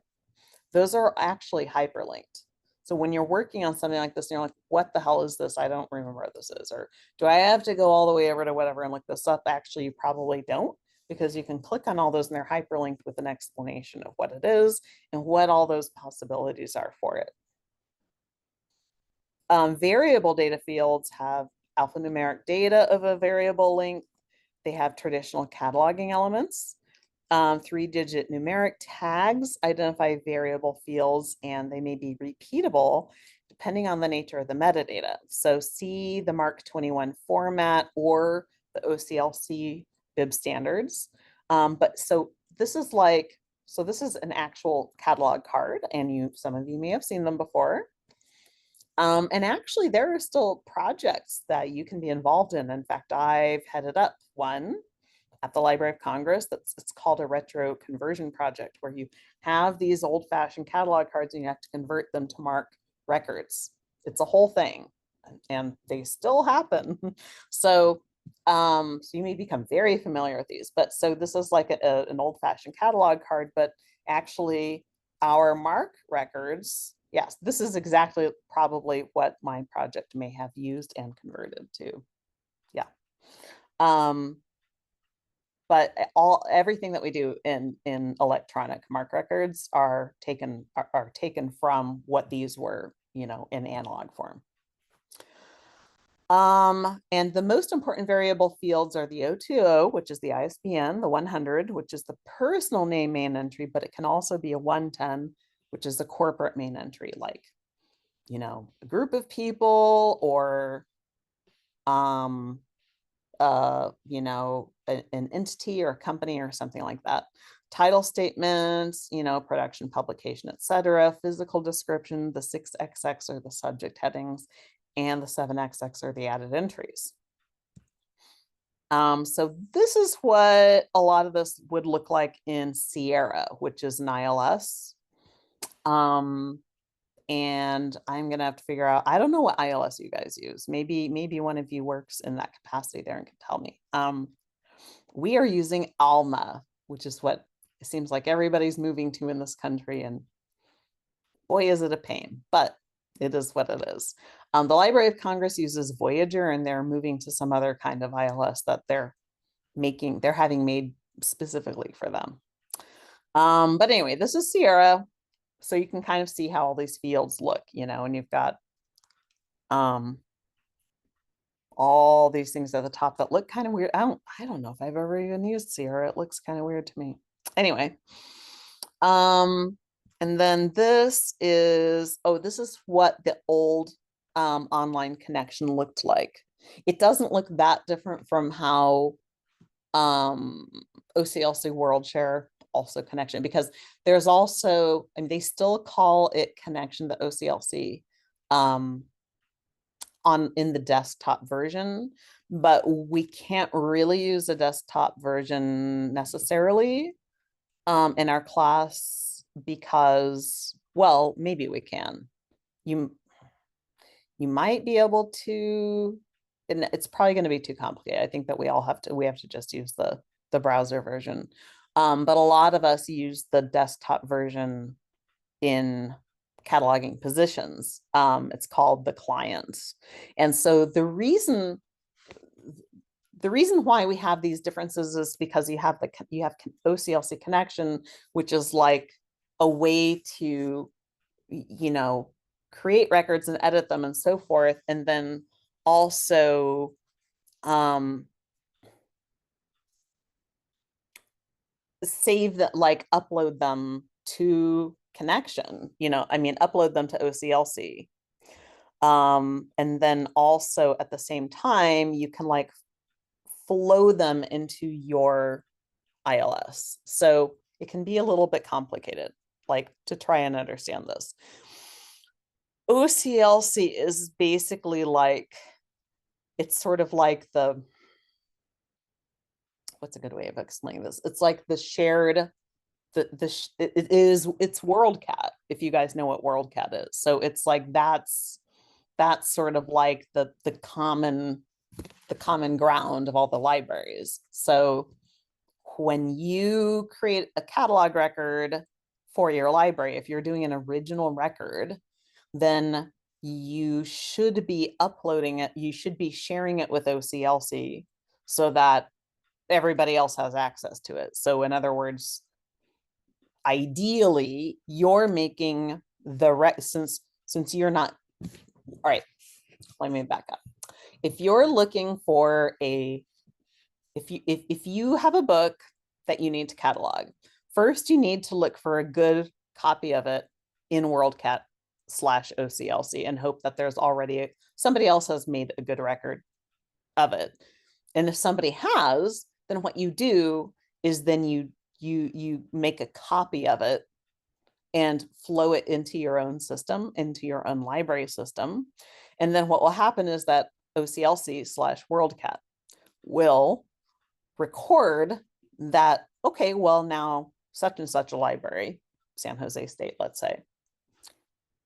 those are actually hyperlinked. So when you're working on something like this, and you're like, what the hell is this? I don't remember what this is. Or do I have to go all the way over to whatever and look this up? Actually, you probably don't, because you can click on all those and they're hyperlinked with an explanation of what it is and what all those possibilities are for it. Variable data fields have alphanumeric data of a variable length. They have traditional cataloging elements. 3-digit numeric tags identify variable fields, and they may be repeatable depending on the nature of the metadata. So see the Mark 21 format or the OCLC bib standards. So this is an actual catalog card, and some of you may have seen them before. And actually, there are still projects that you can be involved in. In fact, I've headed up one at the Library of Congress. It's called a retro conversion project, where you have these old-fashioned catalog cards and you have to convert them to Mark records. It's a whole thing, and they still happen. So you may become very familiar with these. But so this is like an old-fashioned catalog card, but actually our Mark records, yes, this is exactly probably what my project may have used and converted to. Yeah. But everything that we do in electronic Mark records are taken from what these were, in analog form. And the most important variable fields are the 020, which is the ISBN, the 100, which is the personal name main entry, but it can also be a 110, which is the corporate main entry, like, a group of people, or an entity or a company or something like that. Title statements, production, publication, etc. Physical description, the 6XX are the subject headings, and the 7XX are the added entries. So this is what a lot of this would look like in Sierra, which is an ILS. And I'm gonna have to figure out, I don't know what ILS you guys use. Maybe one of you works in that capacity there and can tell me. We are using Alma, which is what it seems like everybody's moving to in this country, and boy, is it a pain, but it is what it is. The Library of Congress uses Voyager, and they're moving to some other kind of ILS that they're having made specifically for them. But anyway, this is Sierra. So you can kind of see how all these fields look, and you've got all these things at the top that look kind of weird. I don't know if I've ever even used Sierra. It looks kind of weird to me. Anyway, and then this is what the old online connection looked like. It doesn't look that different from how OCLC WorldShare also connection, because there's also, they still call it connection to OCLC in the desktop version, but we can't really use a desktop version necessarily in our class, because, well, maybe we can. You might be able to, and it's probably going to be too complicated. I think that we have to just use the browser version. But a lot of us use the desktop version in cataloging positions. It's called the client. And so the reason why we have these differences is because you have OCLC connection, which is like a way to, create records and edit them and so forth. And then also, save that, like upload them to connection, I mean, upload them to OCLC. And then also at the same time, you can like flow them into your ILS. So it can be a little bit complicated, like to try and understand this. OCLC is basically like, it's sort of like what's a good way of explaining this? It's like the shared, it's WorldCat, if you guys know what WorldCat is. So it's like, that's sort of like the common ground of all the libraries. So when you create a catalog record for your library, if you're doing an original record, then you should be uploading it, you should be sharing it with OCLC so that everybody else has access to it. So in other words, ideally, you're making the since you're not, all right, let me back up. If you're looking for if you have a book that you need to catalog, first you need to look for a good copy of it in WorldCat/OCLC and hope that there's already somebody else has made a good record of it. And if somebody has, then what you do is then you make a copy of it and flow it into your own system, into your own library system. And then what will happen is that OCLC/WorldCat will record that, okay, well, now such and such a library, San Jose State, let's say,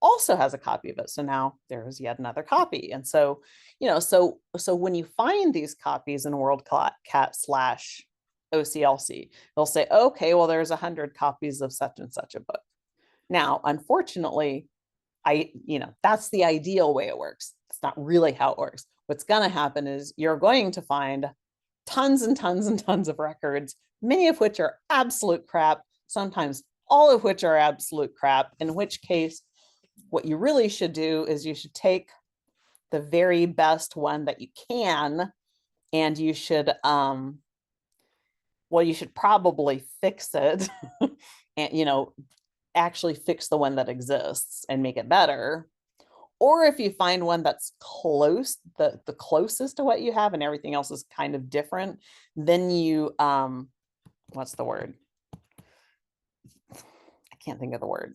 also has a copy of it. So now there's yet another copy. And so, so when you find these copies in WorldCat/OCLC, they'll say, okay, well, there's 100 copies of such and such a book. Now, unfortunately, that's the ideal way it works. It's not really how it works. What's going to happen is you're going to find tons and tons and tons of records, many of which are absolute crap, sometimes all of which are absolute crap, in which case, what you really should do is you should take the very best one that you can, and you should, you should probably fix it and, actually fix the one that exists and make it better. Or if you find one that's close, the closest to what you have and everything else is kind of different, then you, what's the word? I can't think of the word.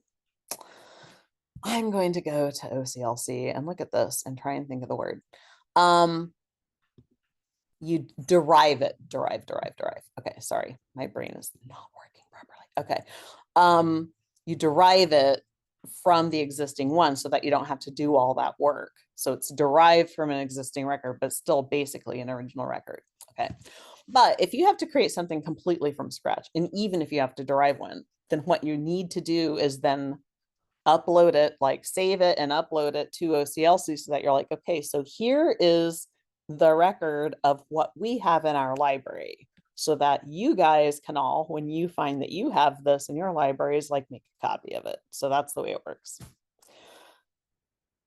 I'm going to go to OCLC and look at this and try and think of the word. You derive it, derive. Okay, sorry, my brain is not working properly. Okay, you derive it from the existing one so that you don't have to do all that work. So it's derived from an existing record, but still basically an original record. Okay, but if you have to create something completely from scratch, and even if you have to derive one, then what you need to do is then upload it, like save it and upload it to OCLC so that you're like, okay, so here is the record of what we have in our library, so that you guys can all, when you find that you have this in your libraries, like make a copy of it. So that's the way it works.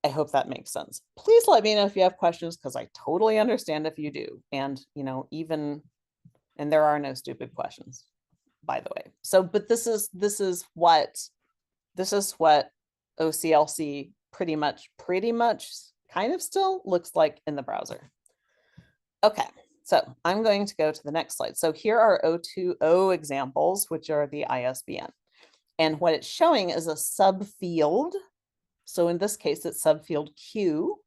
I hope that makes sense. Please let me know if you have questions, because I totally understand if you do. And, and there are no stupid questions, by the way. So, but this is what OCLC pretty much kind of still looks like in the browser. Okay, so I'm going to go to the next slide. So here are O2O examples, which are the ISBN. And what it's showing is a subfield. So in this case, it's subfield Q.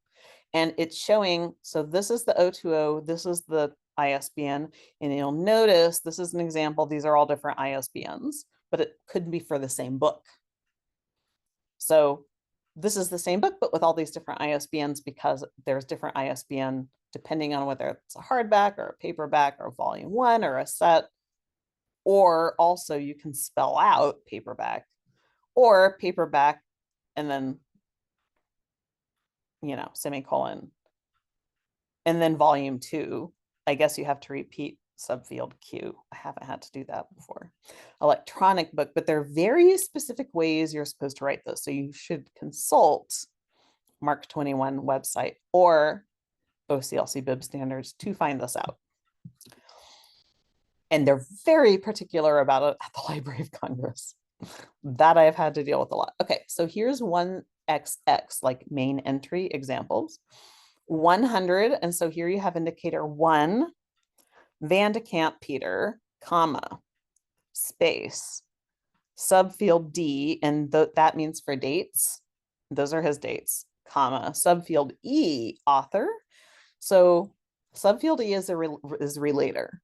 And it's showing, so this is the O2O, this is the ISBN. And you'll notice this is an example. These are all different ISBNs, but it could be for the same book. So this is the same book, but with all these different ISBNs, because there's different ISBN depending on whether it's a hardback or a paperback or volume 1 or a set, or also you can spell out paperback or paperback and then, semicolon, and then volume 2. I guess you have to repeat subfield Q. I haven't had to do that before. Electronic book, but there are very specific ways you're supposed to write this. So you should consult Mark 21 website or OCLC bib standards to find this out. And they're very particular about it at the Library of Congress. That I've had to deal with a lot. Okay, so here's 1XX, like main entry examples. 100, and so here you have indicator 1, Van de Kamp Peter, comma, space, subfield D, and that means for dates. Those are his dates, comma, subfield E, author. So subfield E is is relator.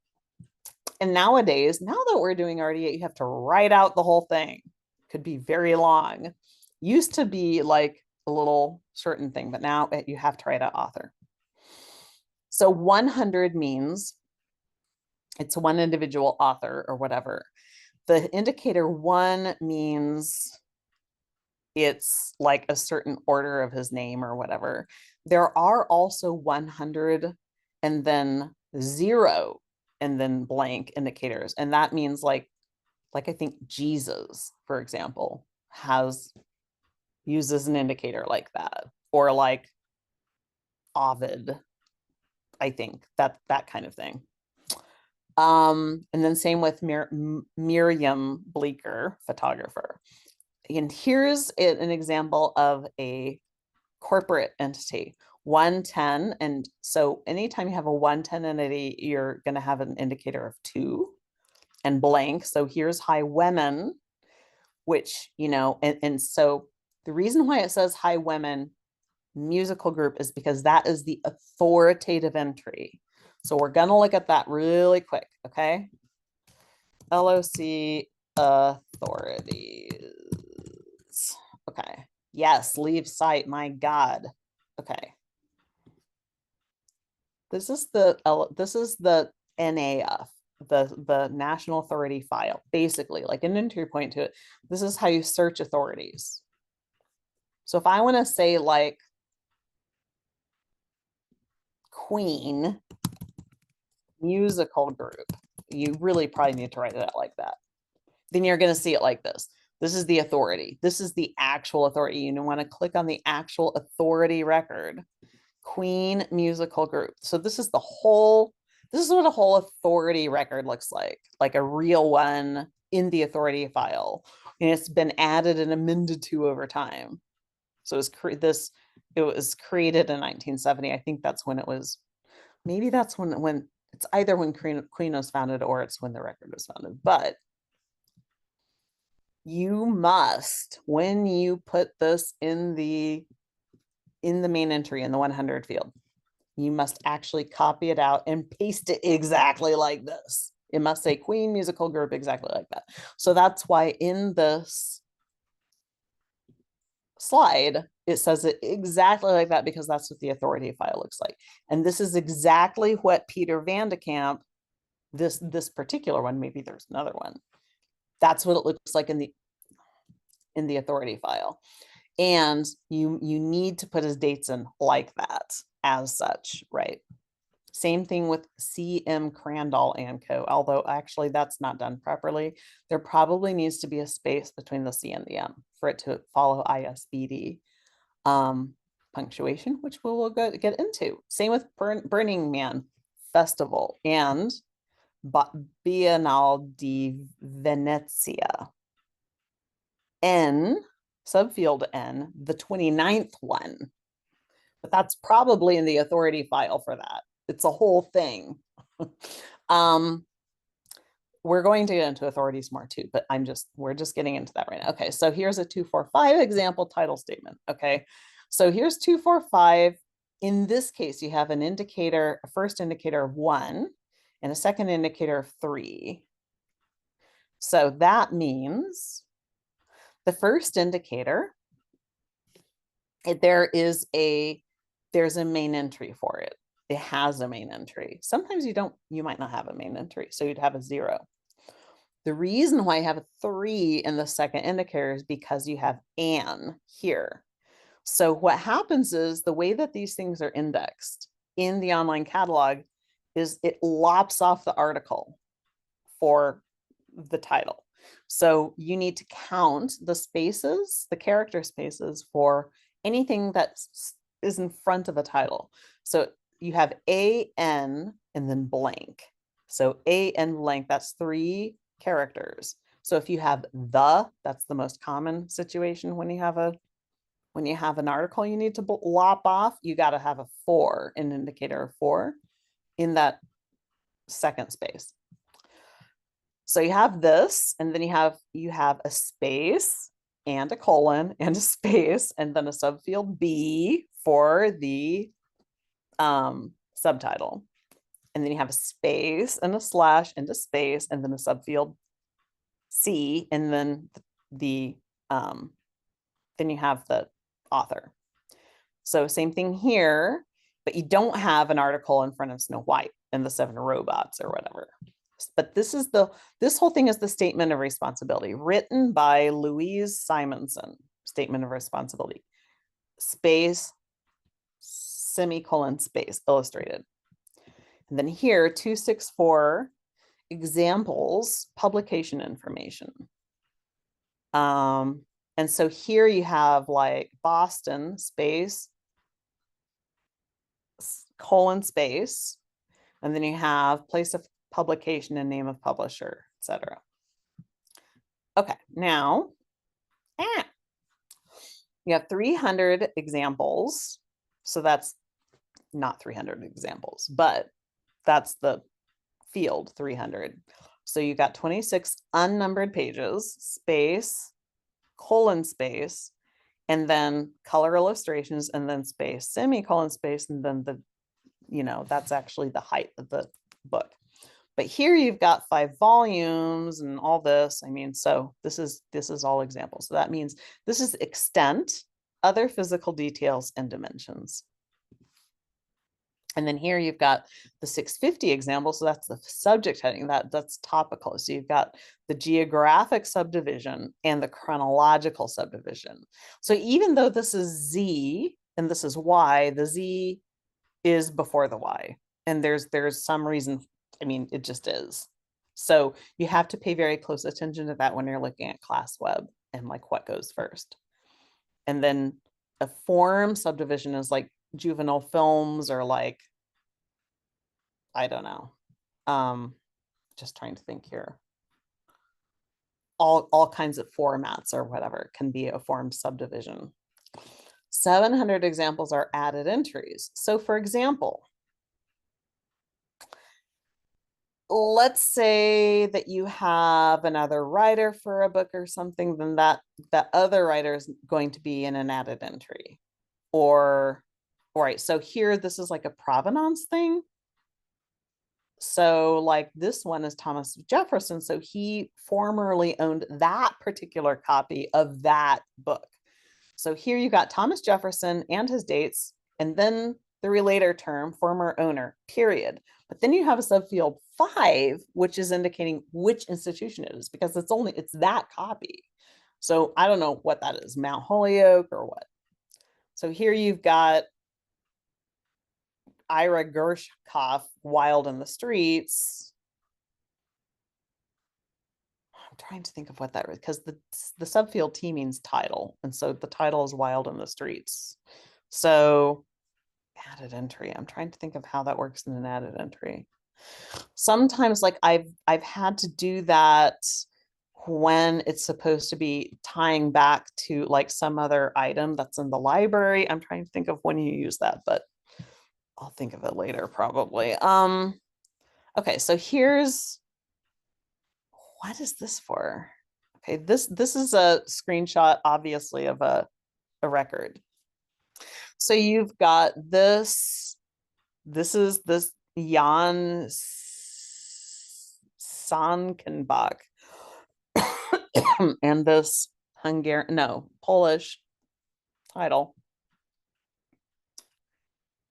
And nowadays, now that we're doing RD8, you have to write out the whole thing. Could be very long. Used to be like a little certain thing, but now you have to write out author. So 100 means it's one individual author or whatever. The indicator 1 means it's like a certain order of his name or whatever. There are also 100 and then 0 and then blank indicators. And that means like I think Jesus, for example, uses an indicator like that, or like Ovid, I think that kind of thing. And then same with Miriam Bleecker, photographer. And here's an example of a corporate entity, 110. And so anytime you have a 110 entity, you're going to have an indicator of 2 and blank. So here's High Women, which, and so the reason why it says High Women musical group is because that is the authoritative entry. So we're going to look at that really quick, okay? LOC authorities. Okay. Yes, leave site, my God. Okay. This is the NAF, the National Authority File, basically, like an entry point to it. This is how you search authorities. So if I want to say like Queen musical group, you really probably need to write it out like that. Then you're going to see it like this. This is the authority. This is the actual authority. You want to click on the actual authority record. Queen musical group. So this is what a whole authority record looks like a real one in the authority file. And it's been added and amended to over time. So it was created in 1970. I think that's when it was, maybe that's when it's either when Queen was founded or it's when the record was founded. But you must, when you put this in the main entry in the 100 field, you must actually copy it out and paste it exactly like this. It must say Queen musical group exactly like that. So that's why in this slide, it says it exactly like that, because that's what the authority file looks like. And this is exactly what Peter Van de Kamp, this particular one, maybe there's another one. That's what it looks like in the authority file. And you need to put his dates in like that as such, right? Same thing with C.M. Crandall and Co. Although actually that's not done properly. There probably needs to be a space between the C and the M for it to follow ISBD punctuation, which we will get into. Same with Burning Man Festival and Biennale di Venezia. N, subfield N, the 29th one. But that's probably in the authority file for that. It's a whole thing. We're going to get into authorities more too, but we're just getting into that right now. Okay, so here's a 245 example title statement. Okay, so here's 245. In this case, you have a first indicator of 1 and a second indicator of 3. So that means the first indicator, there's a main entry for it. It has a main entry. Sometimes you might not have a main entry, so you'd have a 0. The reason why I have a 3 in the second indicator is because you have an here. So what happens is the way that these things are indexed in the online catalog is it lops off the article for the title. So you need to count the spaces, the character spaces for anything that is in front of a title. So you have AN and then blank. So AN blank, that's 3 characters. So if you have that's the most common situation when you have an article you need to lop off, you got to have a for, an indicator of for in that second space. So you have this, and then you have a space and a colon and a space, and then a subfield B for the subtitle. And then you have a space and a slash and a space, and then a subfield C, and then then you have the author. So same thing here, but you don't have an article in front of Snow White and the 7 robots or whatever. But this whole thing is the statement of responsibility written by Louise Simonson. Statement of responsibility, space, semicolon, space, illustrated. And then here, 264, examples, publication information. And so here you have like Boston, space, colon, space, and then you have place of publication and name of publisher, etc. Okay, now you have 300 examples. So that's not 300 examples, but that's the field 300. So you got 26 unnumbered pages, space, colon, space, and then color illustrations, and then space, semicolon, space, and then that's actually the height of the book. But here you've got 5 volumes and all this. I mean, so this is all examples. So that means this is extent, other physical details, and dimensions. And then here you've got the 650 example. So that's the subject heading, that's topical. So you've got the geographic subdivision and the chronological subdivision. So even though this is Z and this is Y, the Z is before the Y. And there's some reason, I mean, it just is. So you have to pay very close attention to that when you're looking at class web and like what goes first. And then a form subdivision is like juvenile films, or like, I don't know. Just trying to think here. All kinds of formats or whatever can be a form subdivision. 700 examples are added entries. So for example, let's say that you have another writer for a book or something, then that other writer is going to be in an added entry. Or, all right, so here, this is like a provenance thing. So like this one is Thomas Jefferson. So he formerly owned that particular copy of that book. So here you got Thomas Jefferson and his dates, and then the relator term, former owner, period. But then you have a subfield 5, which is indicating which institution it is, because it's that copy. So I don't know what that is, Mount Holyoke or what. So here you've got Ira Gershkoff, Wild in the Streets. I'm trying to think of what that is, because the subfield T means title. And so the title is Wild in the Streets. So added entry. I'm trying to think of how that works in an added entry. Sometimes like I've had to do that when it's supposed to be tying back to like some other item that's in the library. I'm trying to think of when you use that, but I'll think of it later probably. Okay, so here's, what is this for? Okay, this is a screenshot, obviously, of a record. So you've got this is this Jan Sankenbach and this Polish title.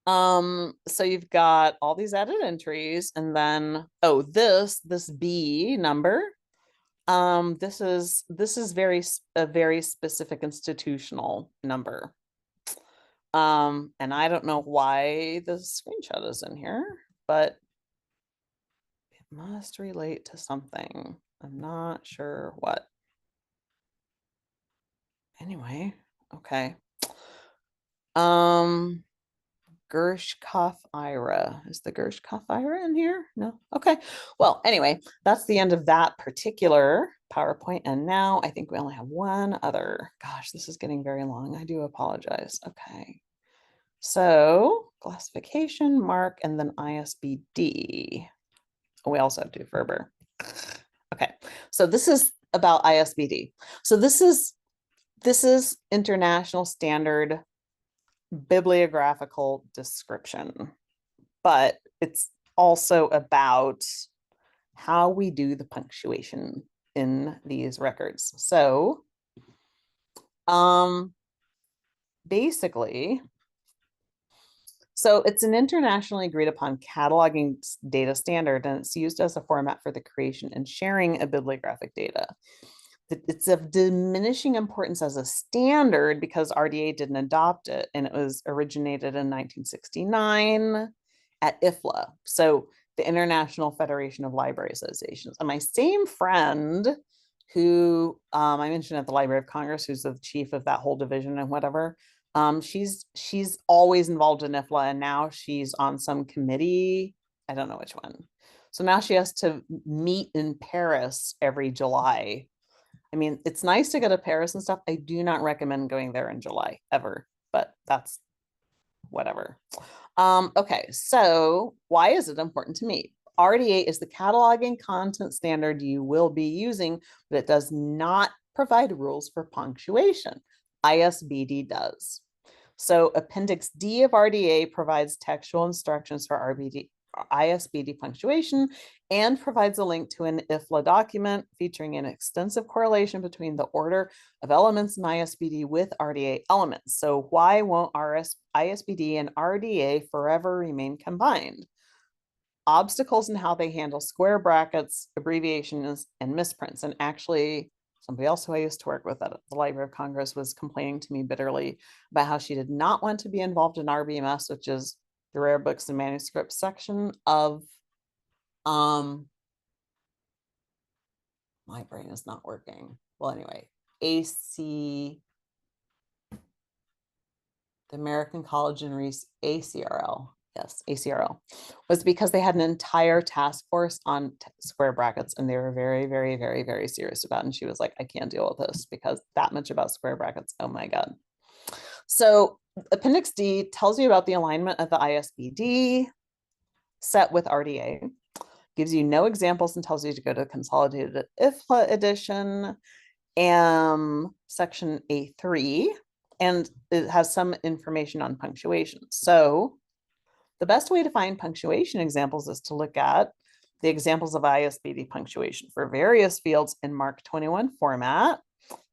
So you've got all these added entries, and then this B number, this is a very specific institutional number. And I don't know why the screenshot is in here, but it must relate to something. I'm not sure what. Anyway, okay. Gershkoff Ira. Is the Gershkoff Ira in here? No. Okay. Well, anyway, that's the end of that particular PowerPoint. And now I think we only have one other. Gosh, this is getting very long. I do apologize. Okay. So classification, mark, and then ISBD. We also have to Ferber. Okay. So this is about ISBD. So this is international standard bibliographical description, but it's also about how we do the punctuation in these records. So basically, so it's an internationally agreed upon cataloging data standard, and it's used as a format for the creation and sharing of bibliographic data. It's of diminishing importance as a standard because RDA didn't adopt it, and it was originated in 1969 at IFLA, so the International Federation of Library Associations. And my same friend who I mentioned at the Library of Congress, who's the chief of that whole division and whatever, she's always involved in IFLA, and now she's on some committee. I don't know which one. So now she has to meet in Paris every July. I mean, it's nice to go to Paris and stuff. I do not recommend going there in July ever, but that's whatever. Okay, so why is it important to me? RDA is the cataloging content standard you will be using, but it does not provide rules for punctuation. ISBD does. So Appendix D of RDA provides textual instructions for ISBD punctuation and provides a link to an IFLA document featuring an extensive correlation between the order of elements in ISBD with RDA elements. So why won't ISBD and RDA forever remain combined? Obstacles in how they handle square brackets, abbreviations, and misprints. And actually, somebody else who I used to work with at the Library of Congress was complaining to me bitterly about how she did not want to be involved in RBMS, which is the rare books and manuscripts section of my brain is not working. Well, anyway, AC, the American College and Reese, ACRL. Yes, ACRL, was because they had an entire task force on square brackets, and they were very, very, very, very serious about it. And she was like, I can't deal with this because that much about square brackets. Oh my God. So Appendix D tells you about the alignment of the ISBD set with RDA, gives you no examples and tells you to go to the consolidated IFLA edition, section A3, and it has some information on punctuation. So the best way to find punctuation examples is to look at the examples of ISBD punctuation for various fields in Mark 21 format.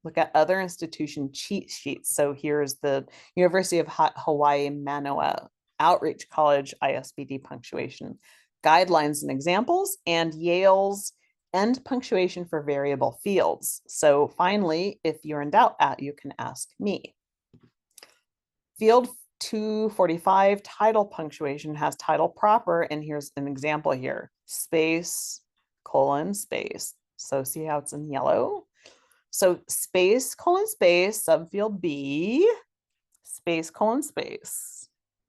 Look at other institution cheat sheets. So here's the University of Hawaii Manoa Outreach College ISBD punctuation guidelines and examples, and Yale's end punctuation for variable fields. So finally, if you're in doubt, you can ask me. Field 245 title punctuation has title proper, and here's an example here: space, colon, space. So see how it's in yellow? So space, colon, space, subfield B, space, colon, space.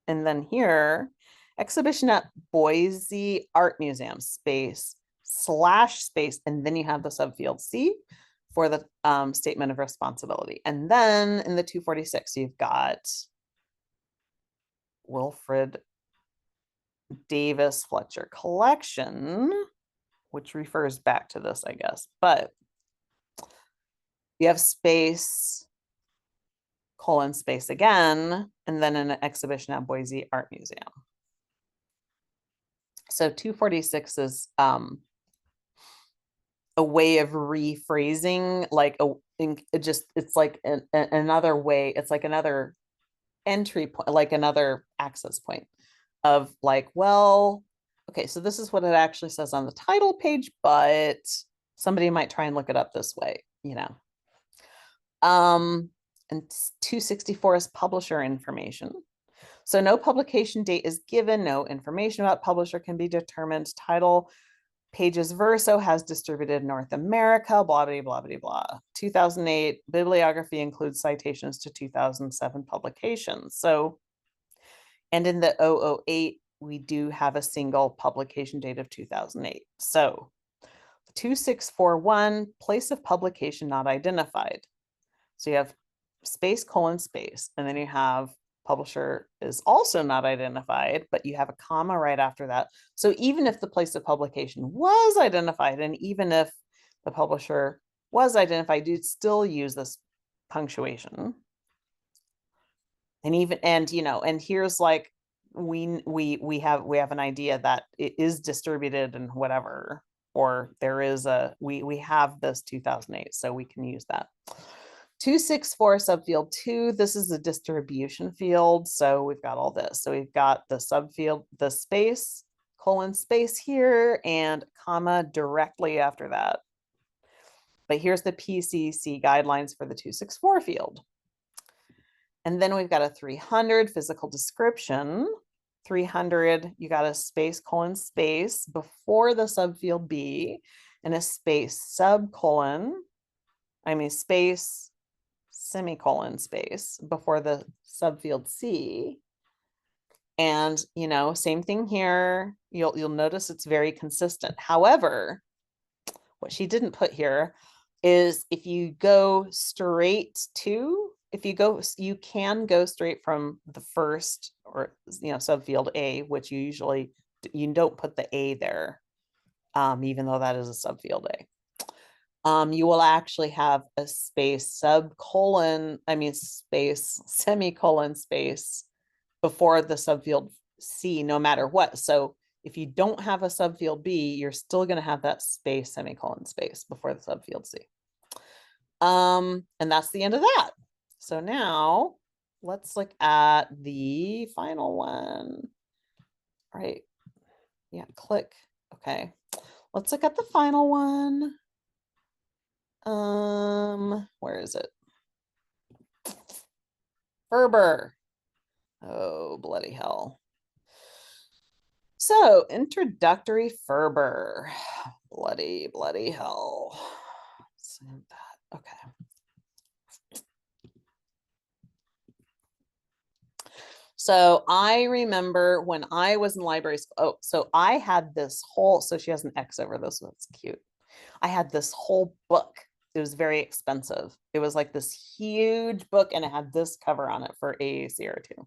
And then here, exhibition at Boise Art Museum, space, slash space, and then you have the subfield C for the statement of responsibility. And then in the 246, you've got Wilfred Davis Fletcher collection, which refers back to this, I guess, but you have space, colon, space again, and then an exhibition at Boise Art Museum. So 246 is a way of rephrasing, like it's like another way, it's like another entry point, like another access point of like, well, okay, so this is what it actually says on the title page, but somebody might try and look it up this way, you know. And 264 is publisher information. So no publication date is given, no information about publisher can be determined. Title pages verso has distributed North America, blah, blah, blah, blah, blah. 2008 bibliography includes citations to 2007 publications. So, and in the 008, we do have a single publication date of 2008. So 2641, place of publication not identified. So you have space colon space, and then you have publisher is also not identified, but you have a comma right after that. So even if the place of publication was identified, and even if the publisher was identified, you'd still use this punctuation. And even, and you know, and here's like we have an idea that it is distributed and whatever, or there is a we have this 2008, so we can use that. 264 subfield 2, this is the distribution field. So we've got all this. So we've got the subfield, the space, colon space here, and comma directly after that. But here's the PCC guidelines for the 264 field. And then we've got a 300 physical description. 300, you got a space colon space before the subfield B, and a space subcolon, space semicolon space before the subfield C. And, you know, same thing here. You'll notice it's very consistent. However, what she didn't put here is if you go straight to, you can go straight from the first, or, you know, subfield A, which you don't put the A there, even though that is a subfield A. You will actually have a space space semicolon space before the subfield C, no matter what. So if you don't have a subfield B, you're still going to have that space semicolon space before the subfield C. And that's the end of that. So now let's look at the final one. All right. Yeah, click. Okay. Let's look at the final one. Where is it? Ferber. Oh, bloody hell. So, introductory Ferber. Bloody hell. Okay. So I remember when I was in library school, oh, so I had this whole, so she has an X over this, that's cute. I had this whole book. It was very expensive. It was like this huge book, and it had this cover on it for AACR2.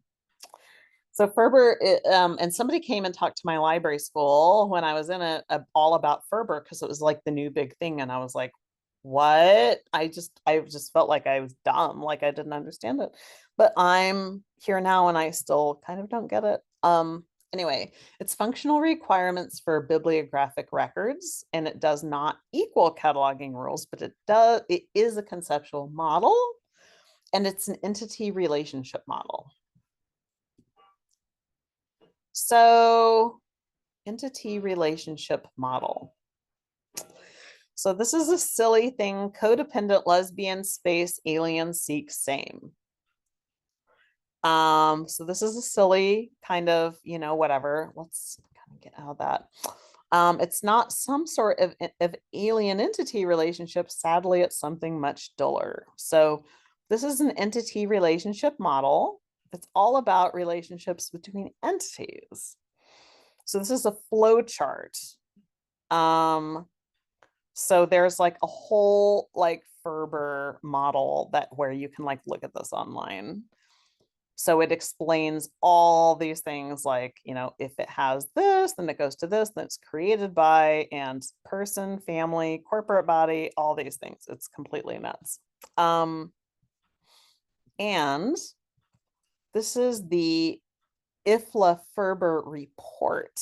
So Ferber, and somebody came and talked to my library school when I was in it all about Ferber, because it was like the new big thing. And I was like, what? I just felt like I was dumb, like I didn't understand it. But I'm here now and I still kind of don't get it. Anyway, it's functional requirements for bibliographic records, and it does not equal cataloging rules, but it is a conceptual model, and it's an entity relationship model. So, entity relationship model. So this is a silly thing: codependent, lesbian, space, alien, seek, same. So this is a silly kind of, you know, whatever. Let's kind of get out of that. It's not some sort of alien entity relationship. Sadly, it's something much duller. So this is an entity relationship model. It's all about relationships between entities. So this is a flow chart. So there's like a whole like Ferber model where you can like look at this online. So it explains all these things, like, you know, if it has this, then it goes to this, then it's created by, and person, family, corporate body, all these things. It's completely nuts. And this is the IFLA Ferber report,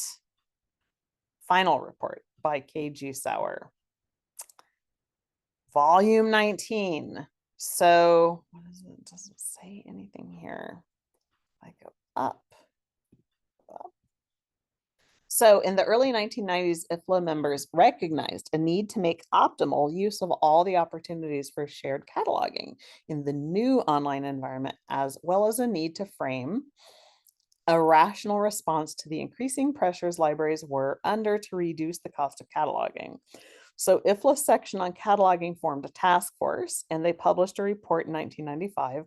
final report by KG Sauer. Volume 19. So what is it? Does it say anything here? I go up. So in the early 1990s, IFLA members recognized a need to make optimal use of all the opportunities for shared cataloging in the new online environment, as well as a need to frame a rational response to the increasing pressures libraries were under to reduce the cost of cataloging. So IFLA's section on cataloging formed a task force, and they published a report in 1995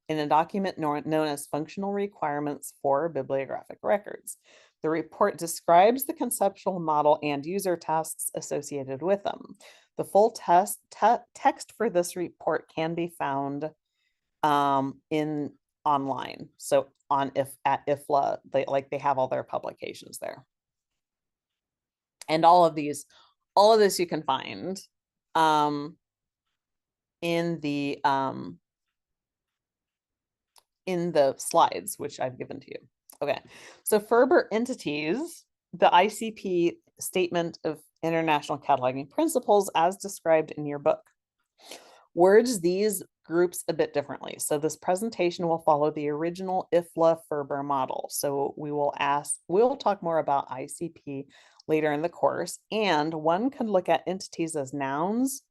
in a document known as Functional Requirements for Bibliographic Records. The report describes the conceptual model and user tasks associated with them. The full text for this report can be found in online. So on at IFLA, they have all their publications there. And all of this you can find in the slides, which I've given to you. Okay, so FRBR entities, the ICP Statement of International Cataloging Principles as described in your book, words these groups a bit differently. So this presentation will follow the original IFLA FRBR model. So we'll talk more about ICP later in the course, and one can look at entities as nouns,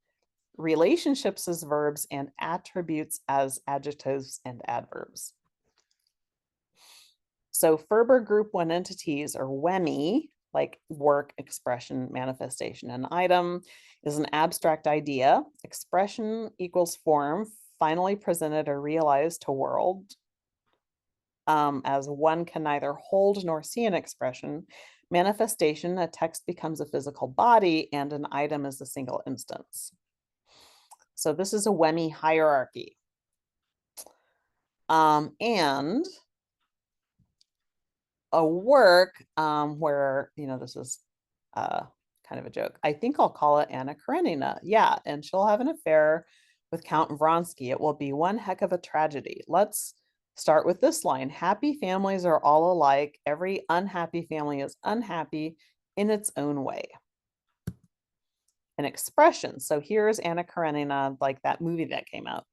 relationships as verbs, and attributes as adjectives and adverbs. So FRBR Group 1 entities, or WEMI, like work, expression, manifestation, and item, is an abstract idea. Expression equals form, finally presented or realized to world, as one can neither hold nor see an expression. Manifestation, a text becomes a physical body, and an item is a single instance. So this is a WEMI hierarchy. And a work where, this is kind of a joke. I think I'll call it Anna Karenina. Yeah, and she'll have an affair with Count Vronsky. It will be one heck of a tragedy. Let's start with this line. Happy families are all alike. Every unhappy family is unhappy in its own way. An expression. So here's Anna Karenina, like that movie that came out.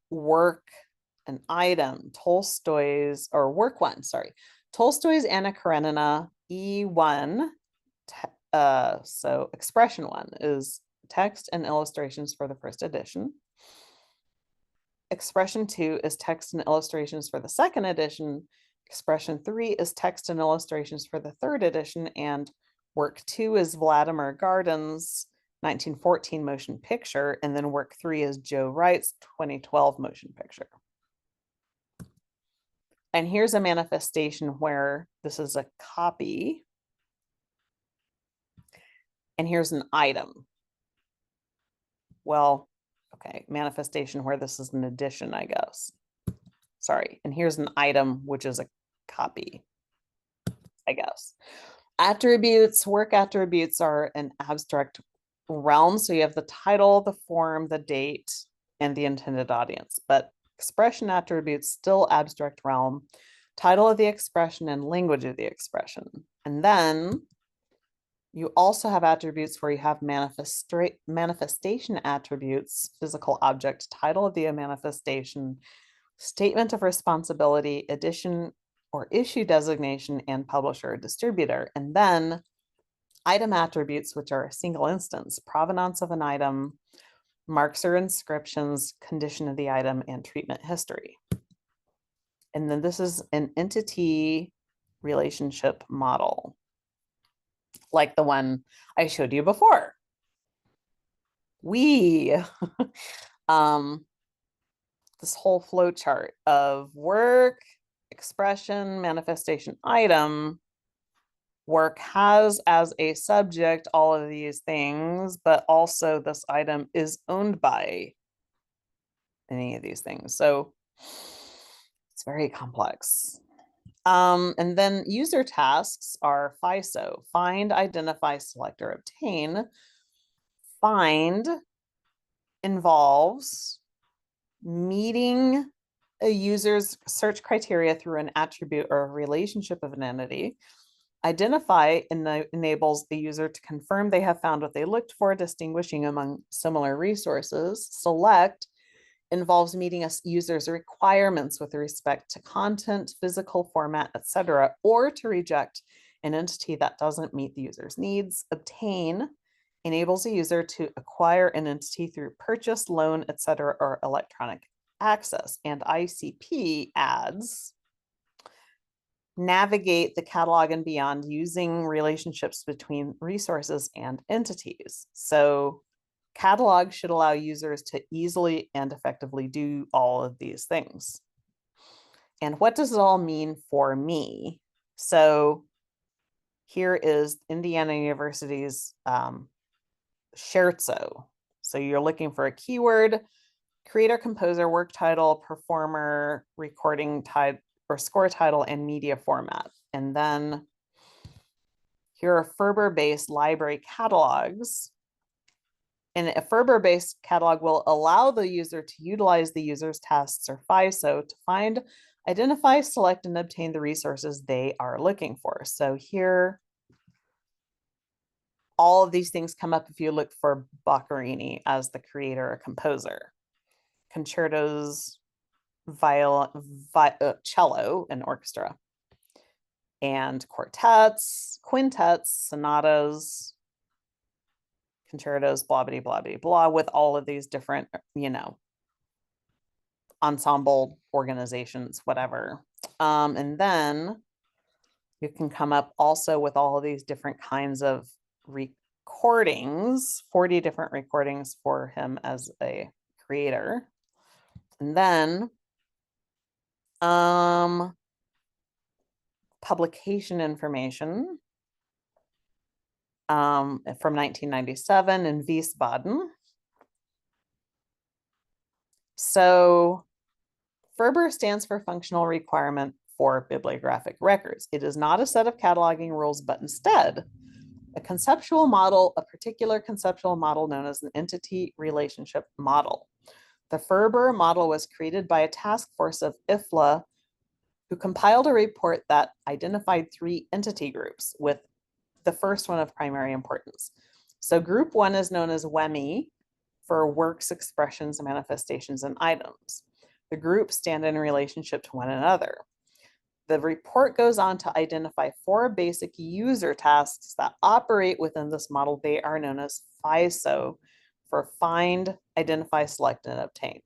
Work, an item, Tolstoy's, or work one, sorry. Tolstoy's Anna Karenina, E1. So expression one is text and illustrations for the first edition. Expression 2 is text and illustrations for the second edition. Expression 3 is text and illustrations for the third edition. And work 2 is Vladimir Garden's 1914 motion picture. And then work 3 is Joe Wright's 2012 motion picture. And here's a manifestation where this is a copy. And here's an item. Well, okay, manifestation where this is an addition, I guess. Sorry, and here's an item, which is a copy, I guess. Attributes, work attributes are an abstract realm. So you have the title, the form, the date, and the intended audience. But expression attributes, still abstract realm, title of the expression and language of the expression. And then you also have attributes where you have manifestation attributes, physical object, title of the manifestation, statement of responsibility, edition or issue designation, and publisher or distributor. And then item attributes, which are a single instance, provenance of an item, marks or inscriptions, condition of the item, and treatment history. And then this is an entity relationship model, like the one I showed you before. This whole flow chart of work, expression, manifestation, item. Work has as a subject all of these things, but also this item is owned by any of these things. So it's very complex. And then user tasks are FISO: find, identify, select, or obtain. Find involves meeting a user's search criteria through an attribute or a relationship of an entity. Identify enables the user to confirm they have found what they looked for, distinguishing among similar resources. Select involves meeting a user's requirements with respect to content, physical format, etc., or to reject an entity that doesn't meet the user's needs. Obtain enables a user to acquire an entity through purchase, loan, etc., or electronic access. And ICP adds navigate the catalog and beyond using relationships between resources and entities. So catalog should allow users to easily and effectively do all of these things. And what does it all mean for me? So here is Indiana University's Scherzo. So you're looking for a keyword, creator, composer, work title, performer, recording title, or score title, and media format. And then here are Ferber-based library catalogs. And a Ferber-based catalog will allow the user to utilize the user's tasks or FISO to find, identify, select, and obtain the resources they are looking for. So here, all of these things come up if you look for Boccherini as the creator or composer. Concertos, cello, and orchestra, and quartets, quintets, sonatas, concertos, blah, blah, blah, blah, blah, with all of these different, ensemble organizations, whatever. And then you can come up also with all of these different kinds of recordings, 40 different recordings for him as a creator. And then publication information from 1997 in Wiesbaden. So Ferber stands for functional requirement for bibliographic records. It is not a set of cataloging rules, but instead a conceptual model, a particular conceptual model known as an entity relationship model. The Ferber model was created by a task force of IFLA who compiled a report that identified 3 entity groups, with the first one of primary importance. So group 1 is known as WEMI for works, expressions, manifestations, and items. The groups stand in relationship to one another. The report goes on to identify 4 basic user tasks that operate within this model. They are known as FISO, for find, identify, select, and obtain.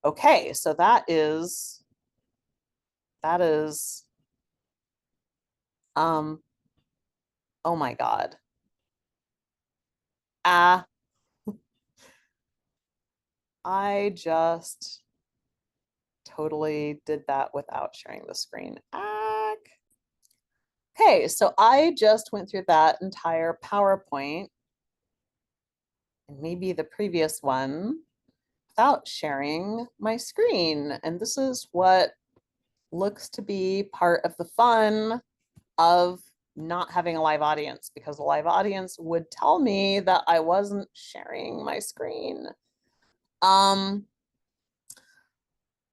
Okay, so that is oh my God. I just totally did that without sharing the screen. Okay, so I just went through that entire PowerPoint and maybe the previous one without sharing my screen. And this is what looks to be part of the fun of not having a live audience, because a live audience would tell me that I wasn't sharing my screen.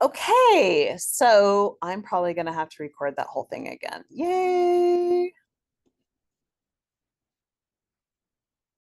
Okay, so I'm probably gonna have to record that whole thing again. Yay!